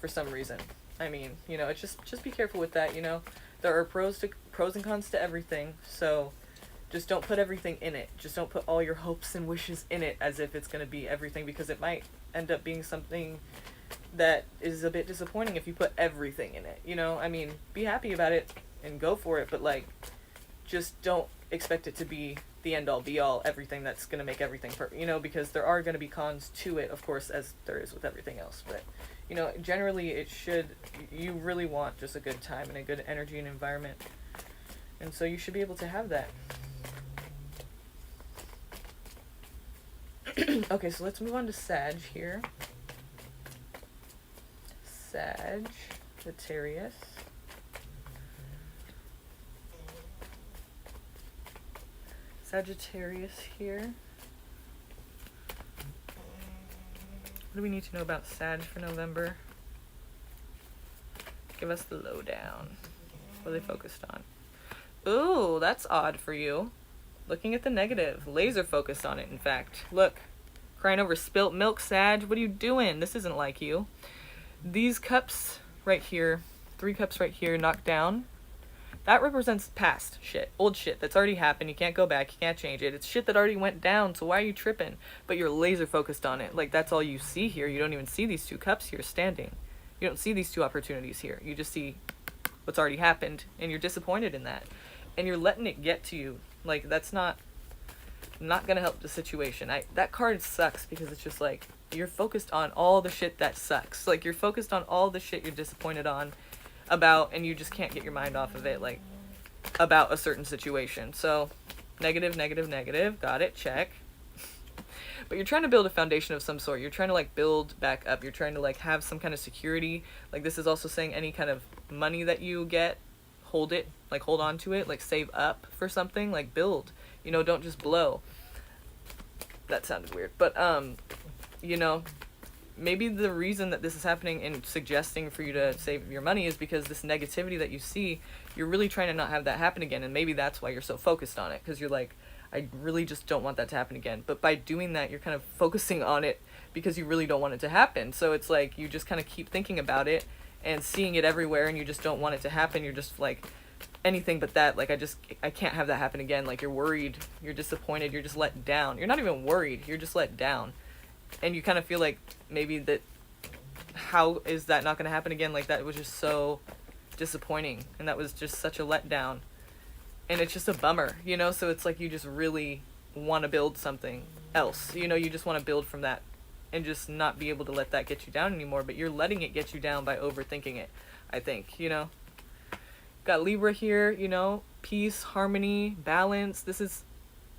for some reason. I mean, you know, it's just be careful with that, you know. There are pros and cons to everything, so Just don't put everything in it. Just don't put all your hopes and wishes in it as if it's going to be everything, because it might end up being something that is a bit disappointing if you put everything in it, you know? I mean, be happy about it and go for it, but like, just don't expect it to be the end all be all, everything that's going to make everything perfect, you know, because there are going to be cons to it, of course, as there is with everything else. But, you know, generally it should, you really want just a good time and a good energy and environment. And so you should be able to have that. Okay, so let's move on to Sag here. Sagittarius. Sagittarius here. What do we need to know about Sag for November? Give us the lowdown. What are they focused on? Ooh, that's odd for you. Looking at the negative. Laser focused on it, in fact. Look. Crying over spilt milk, Sag. What are you doing? This isn't like you. These cups right here, 3 cups right here, knocked down. That represents past shit. Old shit that's already happened. You can't go back. You can't change it. It's shit that already went down, so why are you tripping? But you're laser focused on it. Like, that's all you see here. You don't even see these 2 cups here standing. You don't see these 2 opportunities here. You just see what's already happened, and you're disappointed in that. And you're letting it get to you. Like, that's not gonna help the situation. That card sucks because it's just like, you're focused on all the shit that sucks. Like, you're focused on all the shit you're disappointed about, and you just can't get your mind off of it, like, about a certain situation. So, negative, negative, negative. Got it. Check. But you're trying to build a foundation of some sort. You're trying to, like, build back up. You're trying to, like, have some kind of security. Like, this is also saying any kind of money that you get, hold it. Like, hold on to it. Like, save up for something. Like, build. You know, don't just blow. That sounded weird. But, you know, maybe the reason that this is happening and suggesting for you to save your money is because this negativity that you see, you're really trying to not have that happen again. And maybe that's why you're so focused on it. Because you're like, I really just don't want that to happen again. But by doing that, you're kind of focusing on it because you really don't want it to happen. So it's like you just kind of keep thinking about it and seeing it everywhere, and you just don't want it to happen. You're just like, anything but that. Like, I can't have that happen again. Like, you're worried, you're disappointed, you're just let down. You're not even worried, you're just let down. And you kind of feel like maybe that, how is that not going to happen again? Like, that was just so disappointing, and that was just such a letdown. And it's just a bummer, you know? So it's like you just really want to build something else. You know, you just want to build from that and just not be able to let that get you down anymore. But you're letting it get you down by overthinking it, I think, you know? Got Libra here, you know, peace, harmony, balance. This is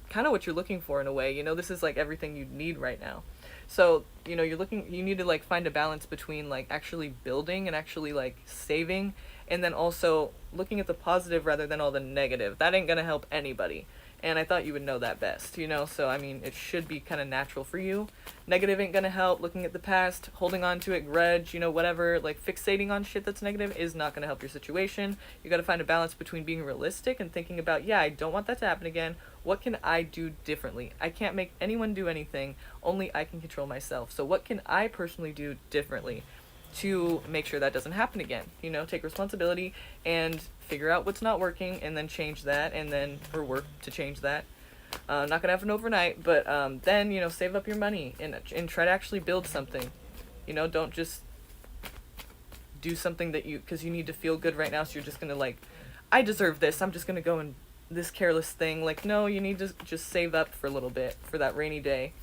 kind of what you're looking for in a way, you know, this is like everything you need right now. So, you know, you need to like find a balance between like actually building and actually like saving, and then also looking at the positive rather than all the negative. That ain't gonna help anybody. And I thought you would know that best, you know? So, I mean, it should be kind of natural for you. Negative ain't gonna help. Looking at the past, holding on to it, grudge, you know, whatever. Like, fixating on shit that's negative is not gonna help your situation. You gotta find a balance between being realistic and thinking about, yeah, I don't want that to happen again. What can I do differently? I can't make anyone do anything. Only I can control myself. So what can I personally do differently to make sure that doesn't happen again? You know, take responsibility and figure out what's not working, and then change that, and then, or work to change that. Not gonna happen overnight, but then, you know, save up your money and try to actually build something. You know, don't just do something that because you need to feel good right now, so you're just gonna like, I deserve this, I'm just gonna go and this careless thing. Like, no, you need to just save up for a little bit for that rainy day,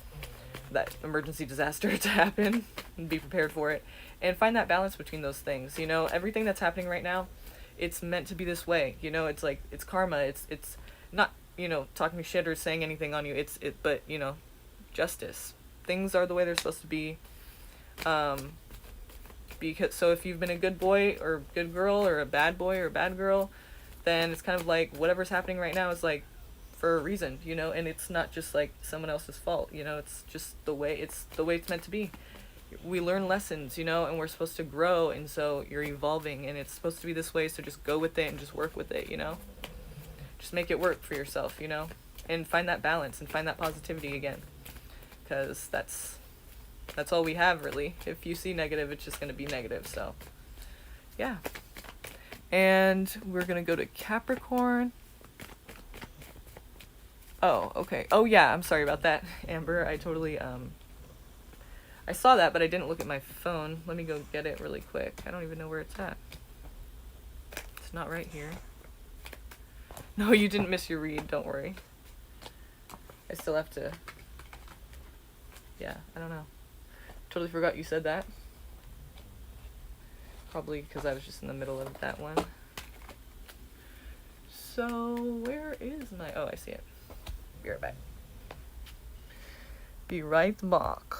that emergency disaster to happen, and be prepared for it, and find that balance between those things. You know, everything that's happening right now, it's meant to be this way. You know, it's like, it's karma. It's not, you know, talking shit or saying anything on you. But, you know, justice. Things are the way they're supposed to be. Because, so if you've been a good boy or good girl, or a bad boy or a bad girl, then it's kind of like whatever's happening right now is like for a reason, you know, and it's not just like someone else's fault, you know, it's just the way it's meant to be. We learn lessons, you know, and we're supposed to grow, and so you're evolving, and it's supposed to be this way, so just go with it and just work with it, you know? Just make it work for yourself, you know? And find that balance and find that positivity again. Because that's all we have, really. If you see negative, it's just going to be negative, so yeah. And we're going to go to Capricorn. Oh, okay. Oh, yeah, I'm sorry about that, Amber. I totally, I saw that, but I didn't look at my phone. Let me go get it really quick. I don't even know where it's at. It's not right here. No, you didn't miss your read. Don't worry. I still have to... Yeah, I don't know. Totally forgot you said that. Probably because I was just in the middle of that one. So, where is my... Oh, I see it. Be right back. Be right back.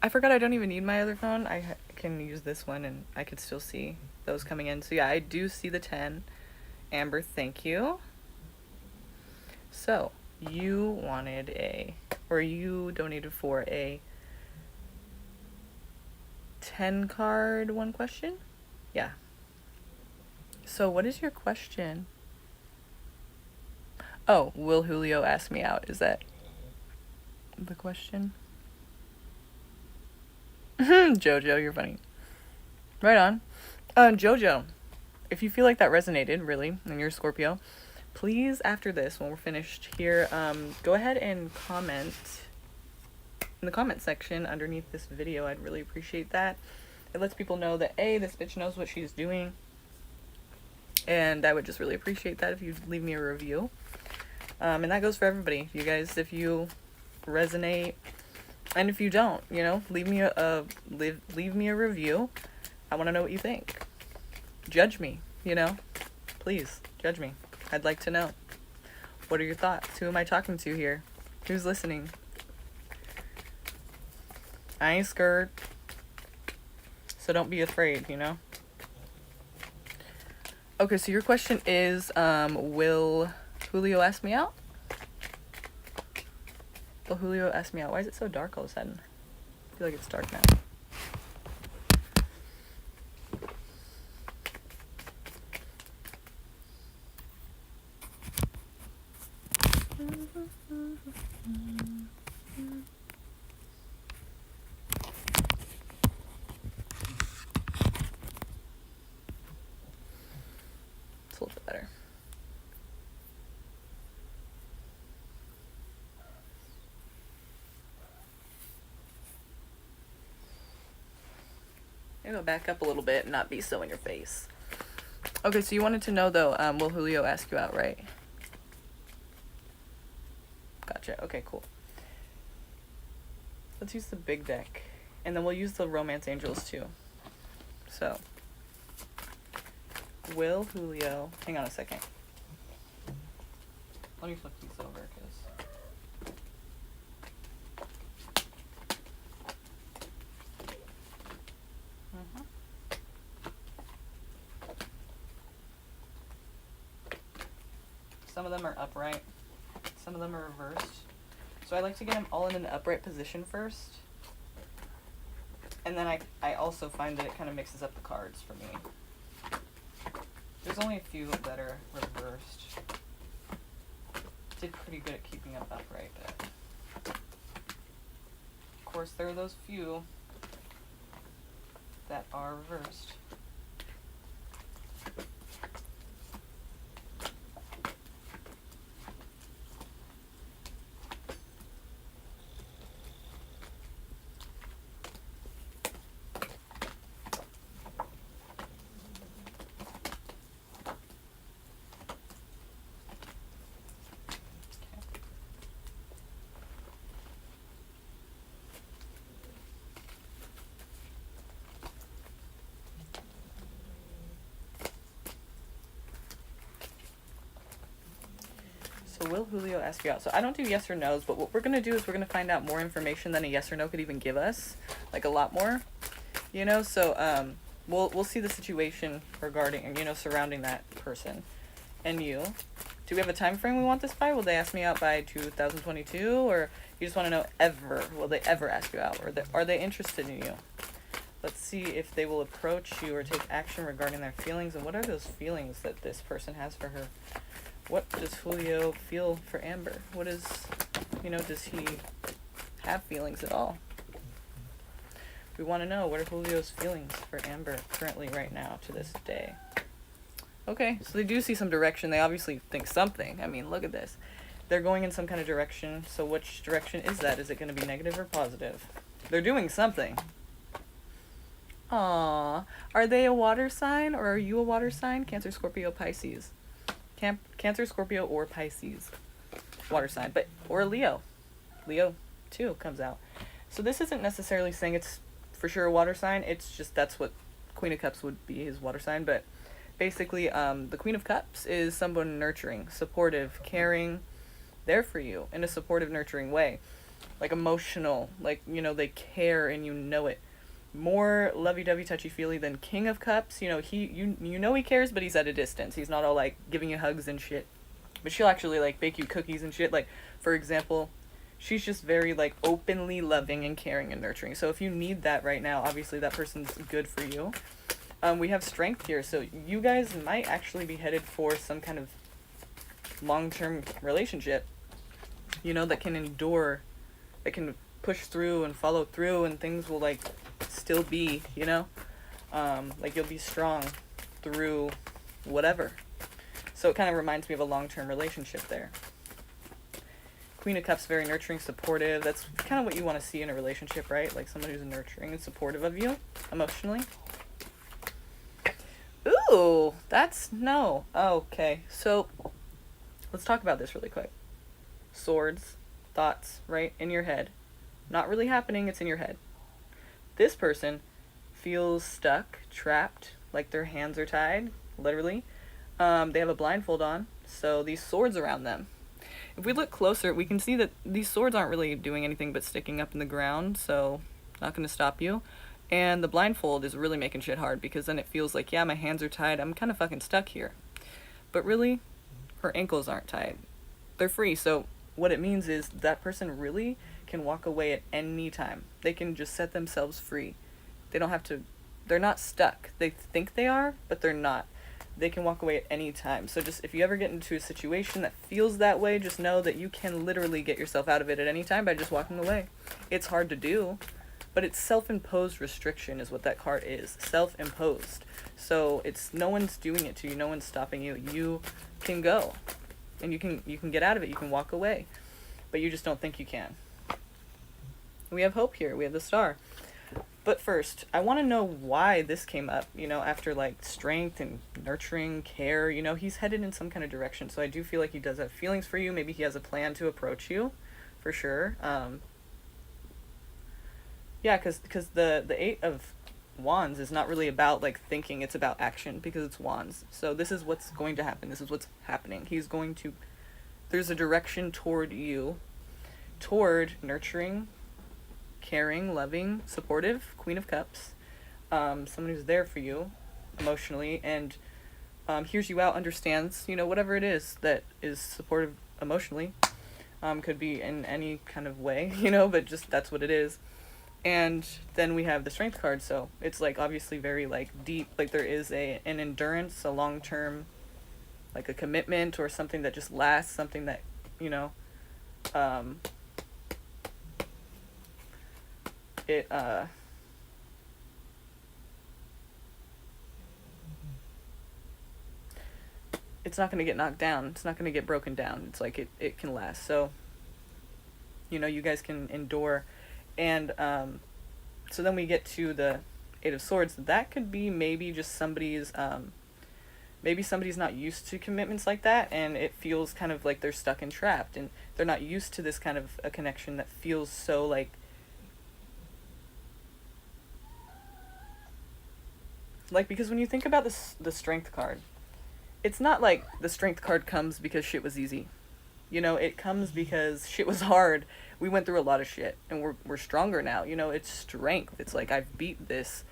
I forgot I don't even need my other phone. I can use this one and I could still see those coming in. So yeah, I do see the 10. Amber, thank you. So, you wanted you donated for a 10 card, one question? Yeah. So, what is your question? Oh, will Julio ask me out? Is that the question? Jojo, you're funny. Right on. Jojo, if you feel like that resonated, really, and you're a Scorpio, please, after this, when we're finished here, go ahead and comment in the comment section underneath this video. I'd really appreciate that. It lets people know that, A, this bitch knows what she's doing. And I would just really appreciate that if you leave me a review. And that goes for everybody. You guys, if you resonate, and if you don't, you know, leave me a review. I want to know what you think. Judge me, you know. Please, judge me. I'd like to know. What are your thoughts? Who am I talking to here? Who's listening? I ain't scared. So don't be afraid, you know? Okay, so your question is, will Julio ask me out? Will Julio ask me out? Why is it so dark all of a sudden? I feel like it's dark now. It's a little bit better. I'm gonna back up a little bit and not be so in your face. Okay, so you wanted to know though, will Julio ask you out, right? Gotcha. Okay, cool. Let's use the big deck. And then we'll use the romance angels too. So, will Julio... Hang on a second. Let me flip these over, because... Some of them are upright. Some of them are reversed. So I like to get them all in an upright position first. And then I also find that it kind of mixes up the cards for me. There's only a few that are reversed. Did pretty good at keeping them upright, but of course there are those few that are reversed. So will Julio ask you out? So I don't do yes or no's, but what we're going to do is we're going to find out more information than a yes or no could even give us. Like a lot more, you know? So we'll see the situation regarding, you know, surrounding that person and you. Do we have a time frame we want this by? Will they ask me out by 2022? Or you just want to know ever? Will they ever ask you out? Or are they interested in you? Let's see if they will approach you or take action regarding their feelings. And what are those feelings that this person has for her? What does Julio feel for Amber? What is, you know, does he have feelings at all? We want to know, what are Julio's feelings for Amber currently right now to this day? Okay, so they do see some direction. They obviously think something. I mean, look at this. They're going in some kind of direction. So which direction is that? Is it going to be negative or positive? They're doing something. Aww. Are they a water sign or are you a water sign? Cancer, Scorpio, Pisces. Cancer, Scorpio, or Pisces. Water sign. Or Leo. Leo, too, comes out. So this isn't necessarily saying it's for sure a water sign. It's just that's what Queen of Cups would be, his water sign. But basically, the Queen of Cups is someone nurturing, supportive, caring, there for you in a supportive, nurturing way. Like emotional, like, you know, they care and you know it. More lovey-dovey, touchy-feely than King of Cups. You know, you know he cares, but he's at a distance. He's not all, like, giving you hugs and shit. But she'll actually, like, bake you cookies and shit. Like, for example, she's just very, like, openly loving and caring and nurturing. So if you need that right now, obviously that person's good for you. We have strength here, so you guys might actually be headed for some kind of long-term relationship, you know, that can endure, that can push through and follow through, and things will, like, still be, you know, like, you'll be strong through whatever. So it kind of reminds me of a long-term relationship there. Queen of Cups, very nurturing, supportive. That's kind of what you want to see in a relationship, right? Like someone who's nurturing and supportive of you emotionally. Ooh, that's no. Okay, so let's talk about this really quick. Swords, thoughts, right? In your head. Not really happening, it's in your head. This person feels stuck, trapped, like their hands are tied, literally. They have a blindfold on, so these swords around them. If we look closer, we can see that these swords aren't really doing anything but sticking up in the ground, so not going to stop you. And the blindfold is really making shit hard, because then it feels like, yeah, my hands are tied, I'm kind of fucking stuck here. But really, her ankles aren't tied. They're free, so what it means is that person really can walk away at any time. They can just set themselves free. They don't have to, they're not stuck. They think they are, but they're not. They can walk away at any time. So just if you ever get into a situation that feels that way, just know that you can literally get yourself out of it at any time by just walking away. It's hard to do, but it's self-imposed restriction is what that card is. Self-imposed. So it's no one's doing it to you, no one's stopping you. You can go. And you can get out of it, you can walk away. But you just don't think you can. We have hope here, we have the Star. But first, I want to know why this came up, you know, after like strength and nurturing, care, you know, he's headed in some kind of direction. So I do feel like he does have feelings for you. Maybe he has a plan to approach you, for sure. Yeah, because the Eight of Wands is not really about like thinking, it's about action, because it's wands. So this is what's going to happen. This is what's happening. There's a direction toward you, toward nurturing, caring, loving, supportive, Queen of Cups, someone who's there for you emotionally and hears you out, understands, you know, whatever it is that is supportive emotionally, could be in any kind of way, you know, but just that's what it is. And then we have the Strength card, so it's like obviously very like deep, like there is an endurance, a long-term, like a commitment or something that just lasts, something that, you know, it's not going to get knocked down. It's not going to get broken down. It's like it can last. So, you know, you guys can endure. And so then we get to the Eight of Swords. That could be maybe just somebody's, maybe somebody's not used to commitments like that, and it feels kind of like they're stuck and trapped, and they're not used to this kind of a connection that feels so like because when you think about the Strength card, it's not like the Strength card comes because shit was easy. You know, it comes because shit was hard. We went through a lot of shit, and we're stronger now. You know, it's strength. It's like, I've beat this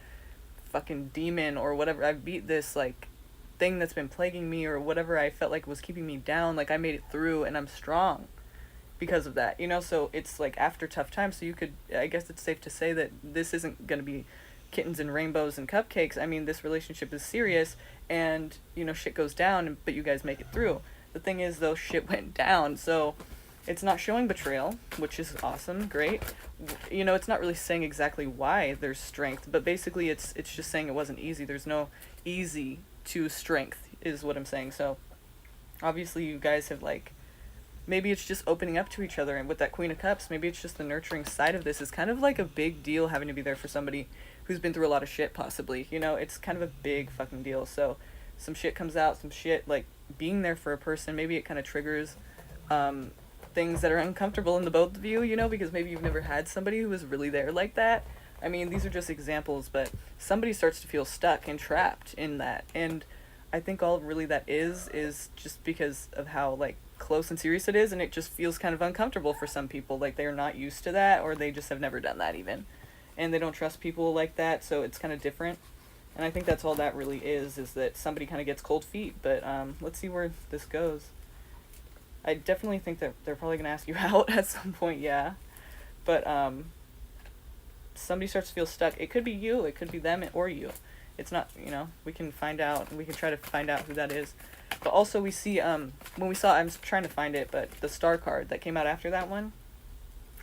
fucking demon or whatever. I've beat this, like, thing that's been plaguing me or whatever I felt like was keeping me down. Like, I made it through, and I'm strong because of that. You know, so it's, like, after tough times. So you could, I guess it's safe to say that this isn't going to be kittens and rainbows and cupcakes. I mean, this relationship is serious, and, you know, shit goes down, but you guys make it through. The thing is, though, shit went down, so it's not showing betrayal, which is awesome, great. You know, it's not really saying exactly why there's strength, but basically it's just saying it wasn't easy. There's no easy to strength, is what I'm saying. So, obviously you guys have, like, maybe it's just opening up to each other, and with that Queen of Cups, maybe it's just the nurturing side of this is kind of like a big deal, having to be there for somebody who's been through a lot of shit, possibly. You know, it's kind of a big fucking deal. So, some shit comes out, some shit, like, being there for a person, maybe it kind of triggers things that are uncomfortable in the both of you, you know, because maybe you've never had somebody who was really there like that. I mean, these are just examples, but somebody starts to feel stuck and trapped in that, and I think all really that is just because of how, like, close and serious it is, and it just feels kind of uncomfortable for some people, like they're not used to that, or they just have never done that even, and they don't trust people like that, so it's kind of different. And I think that's all that really is that somebody kind of gets cold feet. But let's see where this goes. I definitely think that they're probably going to ask you out at some point, yeah. But somebody starts to feel stuck. It could be you, it could be them, or you. It's not, you know, we can find out, and we can try to find out who that is. But also we see, when we saw, I'm trying to find it, but the Star card that came out after that one,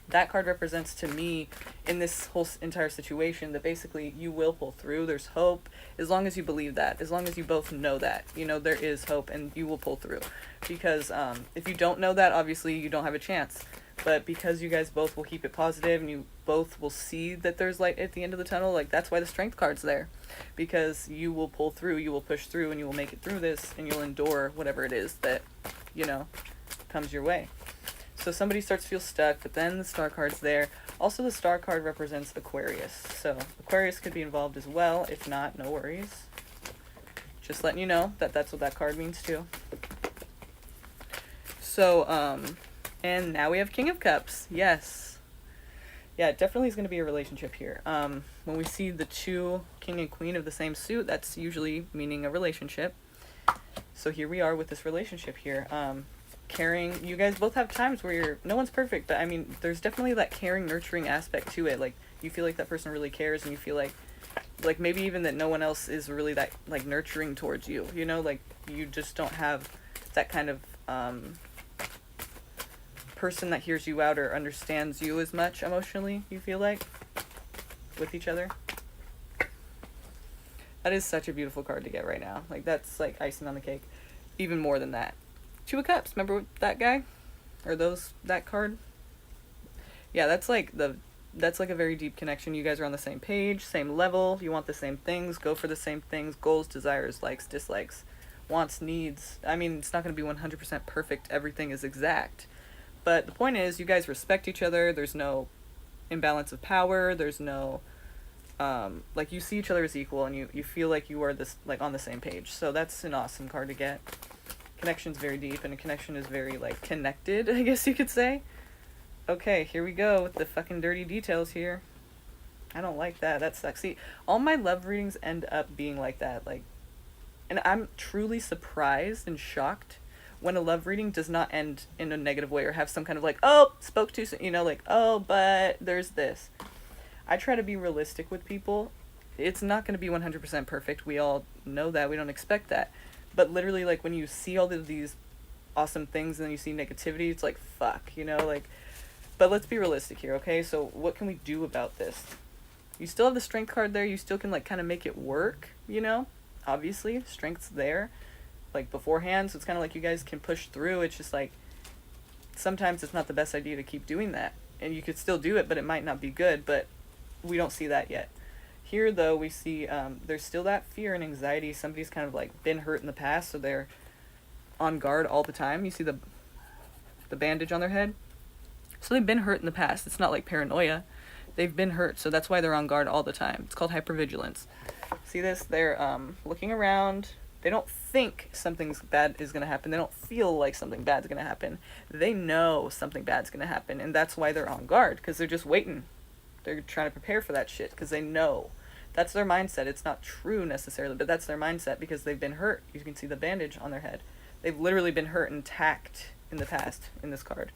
that card represents to me in this whole entire situation, that basically you will pull through. There's hope, as long as you believe that, as long as you both know that, you know, there is hope and you will pull through. Because if you don't know that, obviously you don't have a chance. But because you guys both will keep it positive and you both will see that there's light at the end of the tunnel, like, that's why the strength card's there. Because you will pull through, you will push through, and you will make it through this, and you'll endure whatever it is that, you know, comes your way. So somebody starts to feel stuck, but then the star card's there. Also, the star card represents Aquarius. So Aquarius could be involved as well. If not, no worries. Just letting you know that that's what that card means too. So, and now we have King of Cups. Yes. Yeah, it definitely is going to be a relationship here. When we see the two King and Queen of the same suit, that's usually meaning a relationship. So here we are with this relationship here. Caring, you guys both have times where no one's perfect, but I mean, there's definitely that caring, nurturing aspect to it. Like, you feel like that person really cares, and you feel like maybe even that no one else is really that, like, nurturing towards you, you know, like, you just don't have that kind of, person that hears you out or understands you as much emotionally, you feel like, with each other. That is such a beautiful card to get right now. Like, that's like icing on the cake. Even more than that. Two of Cups, remember that guy? Or that card? Yeah, that's like a very deep connection. You guys are on the same page, same level, you want the same things, go for the same things, goals, desires, likes, dislikes, wants, needs. I mean, it's not going to be 100% perfect, everything is exact. But the point is, you guys respect each other, there's no imbalance of power, there's no, like, you see each other as equal, and you feel like you are this, like, on the same page. So that's an awesome card to get. Connection's very deep, and a connection is very, like, connected, I guess you could say. Okay, here we go with the fucking dirty details here. I don't like that. That sucks. See, all my love readings end up being like that. Like, and I'm truly surprised and shocked when a love reading does not end in a negative way or have some kind of like, oh, spoke too soon, you know, like, oh, but there's this. I try to be realistic with people. It's not going to be 100% perfect. We all know that. We don't expect that. But literally, like, when you see all of these awesome things and then you see negativity, it's like, fuck, you know, like, but let's be realistic here, okay? So what can we do about this? You still have the strength card there. You still can, like, kind of make it work, you know? Obviously, strength's there, like, beforehand. So it's kind of like you guys can push through. It's just, like, sometimes it's not the best idea to keep doing that. And you could still do it, but it might not be good. But we don't see that yet. Here, though, we see there's still that fear and anxiety. Somebody's kind of, like, been hurt in the past, so they're on guard all the time. You see the bandage on their head? So they've been hurt in the past. It's not like paranoia. They've been hurt, so that's why they're on guard all the time. It's called hypervigilance. See this? They're looking around. They don't think something bad is going to happen. They don't feel like something bad's going to happen. They know something bad's going to happen, and that's why they're on guard, because they're just waiting. They're trying to prepare for that shit, because they know. That's their mindset. It's not true necessarily, but that's their mindset, because they've been hurt. You can see the bandage on their head. They've literally been hurt and attacked in the past in this card.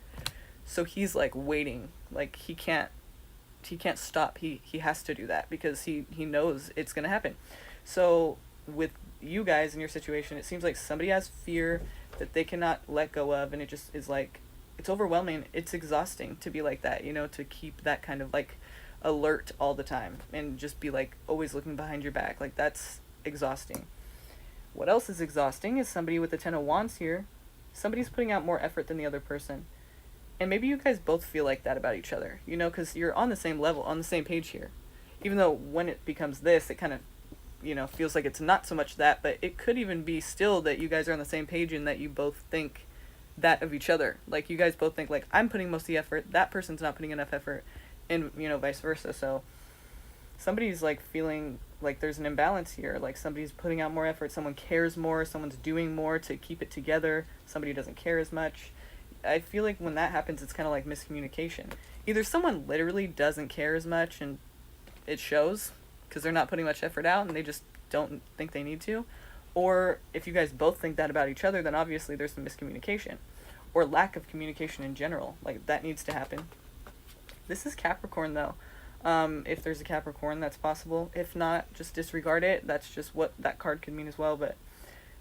So he's, like, waiting. Like, he can't stop. He has to do that because he knows it's going to happen. So with you guys in your situation, it seems like somebody has fear that they cannot let go of, and it just is like, it's overwhelming. It's exhausting to be like that, you know, to keep that kind of, like, alert all the time and just be, like, always looking behind your back. Like, that's exhausting. What else is exhausting is somebody with the Ten of Wands here. Somebody's putting out more effort than the other person. And maybe you guys both feel like that about each other, you know, because you're on the same level, on the same page here. Even though when it becomes this, it kind of, you know, feels like it's not so much that, but it could even be still that you guys are on the same page and that you both think that of each other. Like, you guys both think, like, I'm putting most of the effort, that person's not putting enough effort, and, you know, vice versa. So somebody's, like, feeling like there's an imbalance here. Like, somebody's putting out more effort, someone cares more, someone's doing more to keep it together, somebody doesn't care as much. I feel like when that happens, it's kind of like miscommunication. Either someone literally doesn't care as much and it shows because they're not putting much effort out and they just don't think they need to. Or if you guys both think that about each other, then obviously there's some miscommunication or lack of communication in general. Like, that needs to happen. This is Capricorn, though. If there's a Capricorn, that's possible. If not, just disregard it. That's just what that card could mean as well. But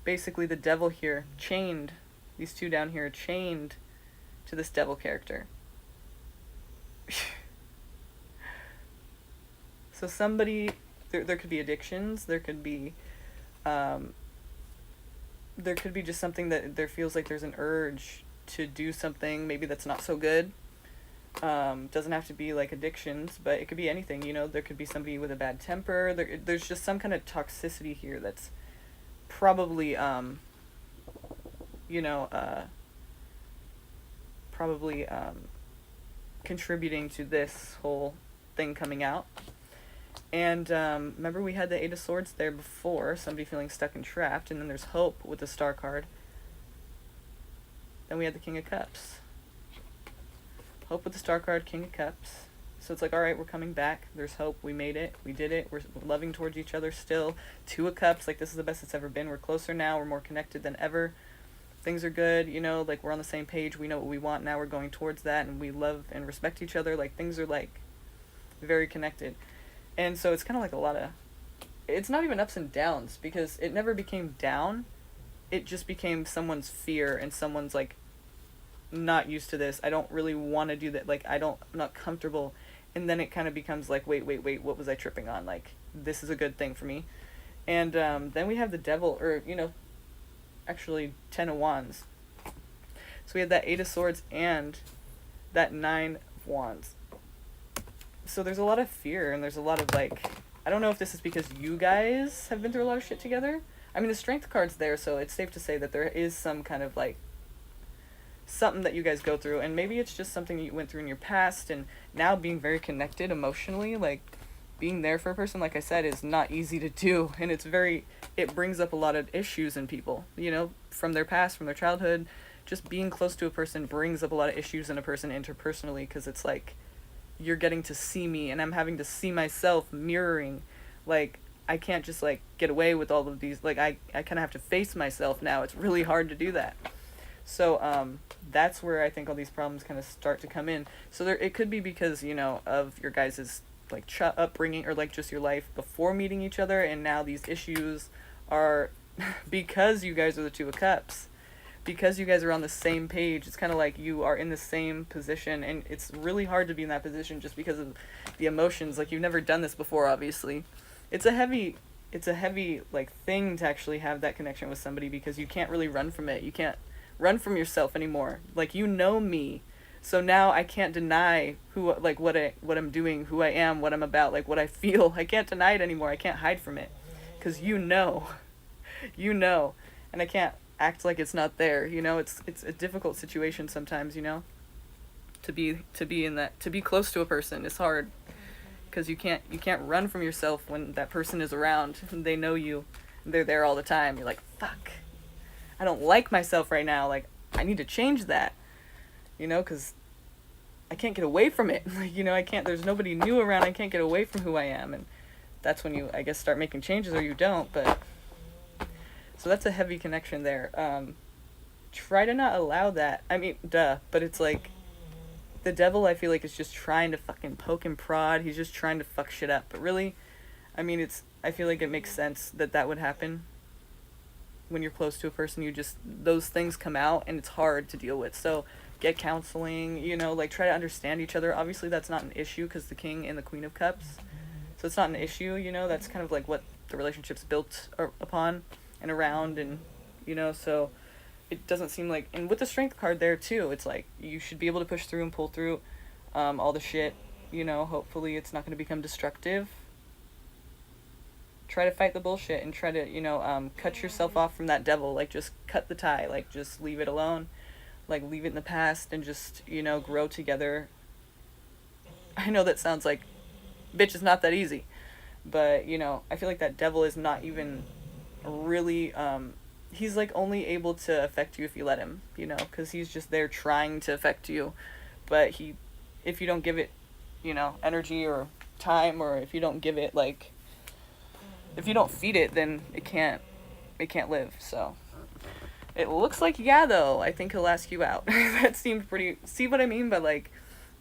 basically the devil here, chained, these two down here, chained to this devil character. So somebody, there could be addictions, there could be just something that there feels like there's an urge to do something maybe that's not so good. Doesn't have to be like addictions, but it could be anything, you know. There could be somebody with a bad temper. There's just some kind of toxicity here that's probably you know, probably contributing to this whole thing coming out. And remember, we had the Eight of Swords there before, somebody feeling stuck and trapped, and then there's hope with the Star card. Then we had the King of Cups. Hope with the Star card, King of Cups. So it's like, all right, we're coming back. There's hope. We made it. We did it. We're loving towards each other still. Two of Cups, like this is the best it's ever been. We're closer now. We're more connected than ever. Things are good, you know, like we're on the same page. We know what we want now. We're going towards that, and we love and respect each other. Like things are like very connected. And so it's kind of like a lot of, it's not even ups and downs, because it never became down. It just became someone's fear, and someone's like, not used to this. I don't really want to do that. Like, I'm not comfortable. And then it kind of becomes like, wait, what was I tripping on? Like, this is a good thing for me. And then we have the Devil, or, you know, actually 10 of Wands. So we had that 8 of Swords and that 9 of Wands. So there's a lot of fear, and there's a lot of like, I don't know if this is because you guys have been through a lot of shit together. I mean, the Strength card's there, so it's safe to say that there is some kind of like something that you guys go through, and maybe it's just something you went through in your past, and now being very connected emotionally, like being there for a person, like I said, is not easy to do, and it brings up a lot of issues in people, you know, from their past, from their childhood. Just being close to a person brings up a lot of issues in a person interpersonally, because it's like, you're getting to see me, and I'm having to see myself mirroring, like, I can't just like get away with all of these, like I kind of have to face myself now. It's really hard to do that. So that's where I think all these problems kind of start to come in. So it could be because, you know, of your guys' like upbringing, or like just your life before meeting each other, and now these issues are because you guys are the Two of Cups, because you guys are on the same page. It's kind of like you are in the same position, and it's really hard to be in that position just because of the emotions. Like, you've never done this before, obviously. It's a heavy like thing to actually have that connection with somebody, because you can't really run from it. You can't run from yourself anymore. Like, you know me, so now I can't deny what I'm doing, who I am, what I'm about, like what I feel. I can't deny it anymore. I can't hide from it, because you know, and I can't act like it's not there. You know, it's a difficult situation sometimes, you know, to be in that, to be close to a person is hard, because you can't run from yourself when that person is around, and they know you, and they're there all the time. You're like, fuck, I don't like myself right now. Like, I need to change that, you know, because I can't get away from it. Like, you know, there's nobody new around. I can't get away from who I am. And that's when you, I guess, start making changes, or you don't. But so that's a heavy connection there. Try to not allow that. I mean, but it's like, the Devil, I feel like, is just trying to fucking poke and prod. He's just trying to fuck shit up. But really, I mean, I feel like it makes sense that would happen. When you're close to a person, those things come out, and it's hard to deal with. So get counseling, you know, like try to understand each other. Obviously that's not an issue, because the King and the Queen of Cups, so it's not an issue, you know. That's kind of like what the relationship's built upon and around, and you know, so it doesn't seem like, and with the Strength card there too, it's like you should be able to push through and pull through all the shit, you know. Hopefully it's not going to become destructive. Try to fight the bullshit, and try to, you know, cut yourself off from that Devil. Like, just cut the tie. Like, just leave it alone. Like, leave it in the past, and just, you know, grow together. I know that sounds like, bitch, it's not that easy. But, you know, I feel like that Devil is not even really, he's like only able to affect you if you let him, you know, because he's just there trying to affect you. But if you don't give it, you know, energy or time, or if you don't give it, like, if you don't feed it, then it can't live. So it looks like, yeah, though, I think he'll ask you out. That seemed pretty, see what I mean? But like,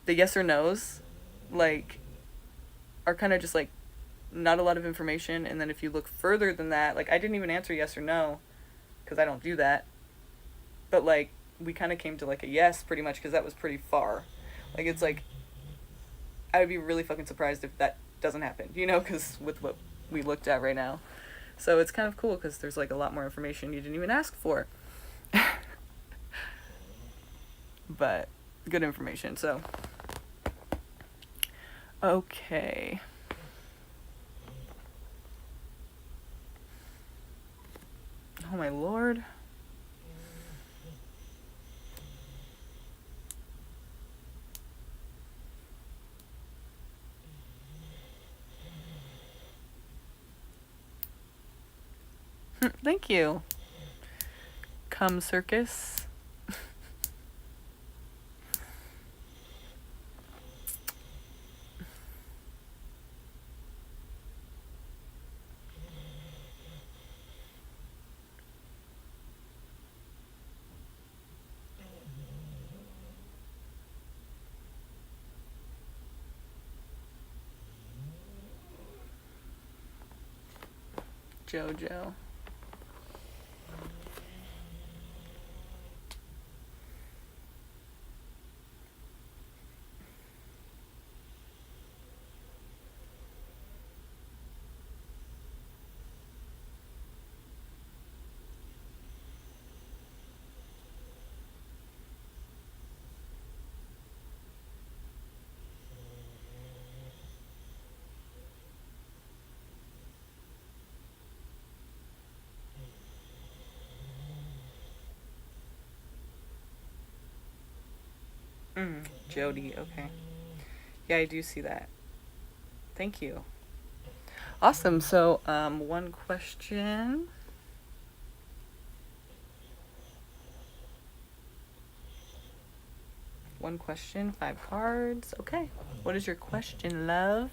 the yes or no's, like, are kind of just like not a lot of information. And then if you look further than that, like, I didn't even answer yes or no, because I don't do that. But like, we kind of came to like a yes pretty much, because that was pretty far. Like, it's like, I would be really fucking surprised if that doesn't happen, you know, because with what we looked at right now. So it's kind of cool because there's like a lot more information you didn't even ask for. But good information. So okay. Oh my lord. Thank you. Come circus. Jojo. Jody, okay. Yeah, I do see that. Thank you. Awesome. So, one question. One question, 5 cards. Okay. What is your question, love?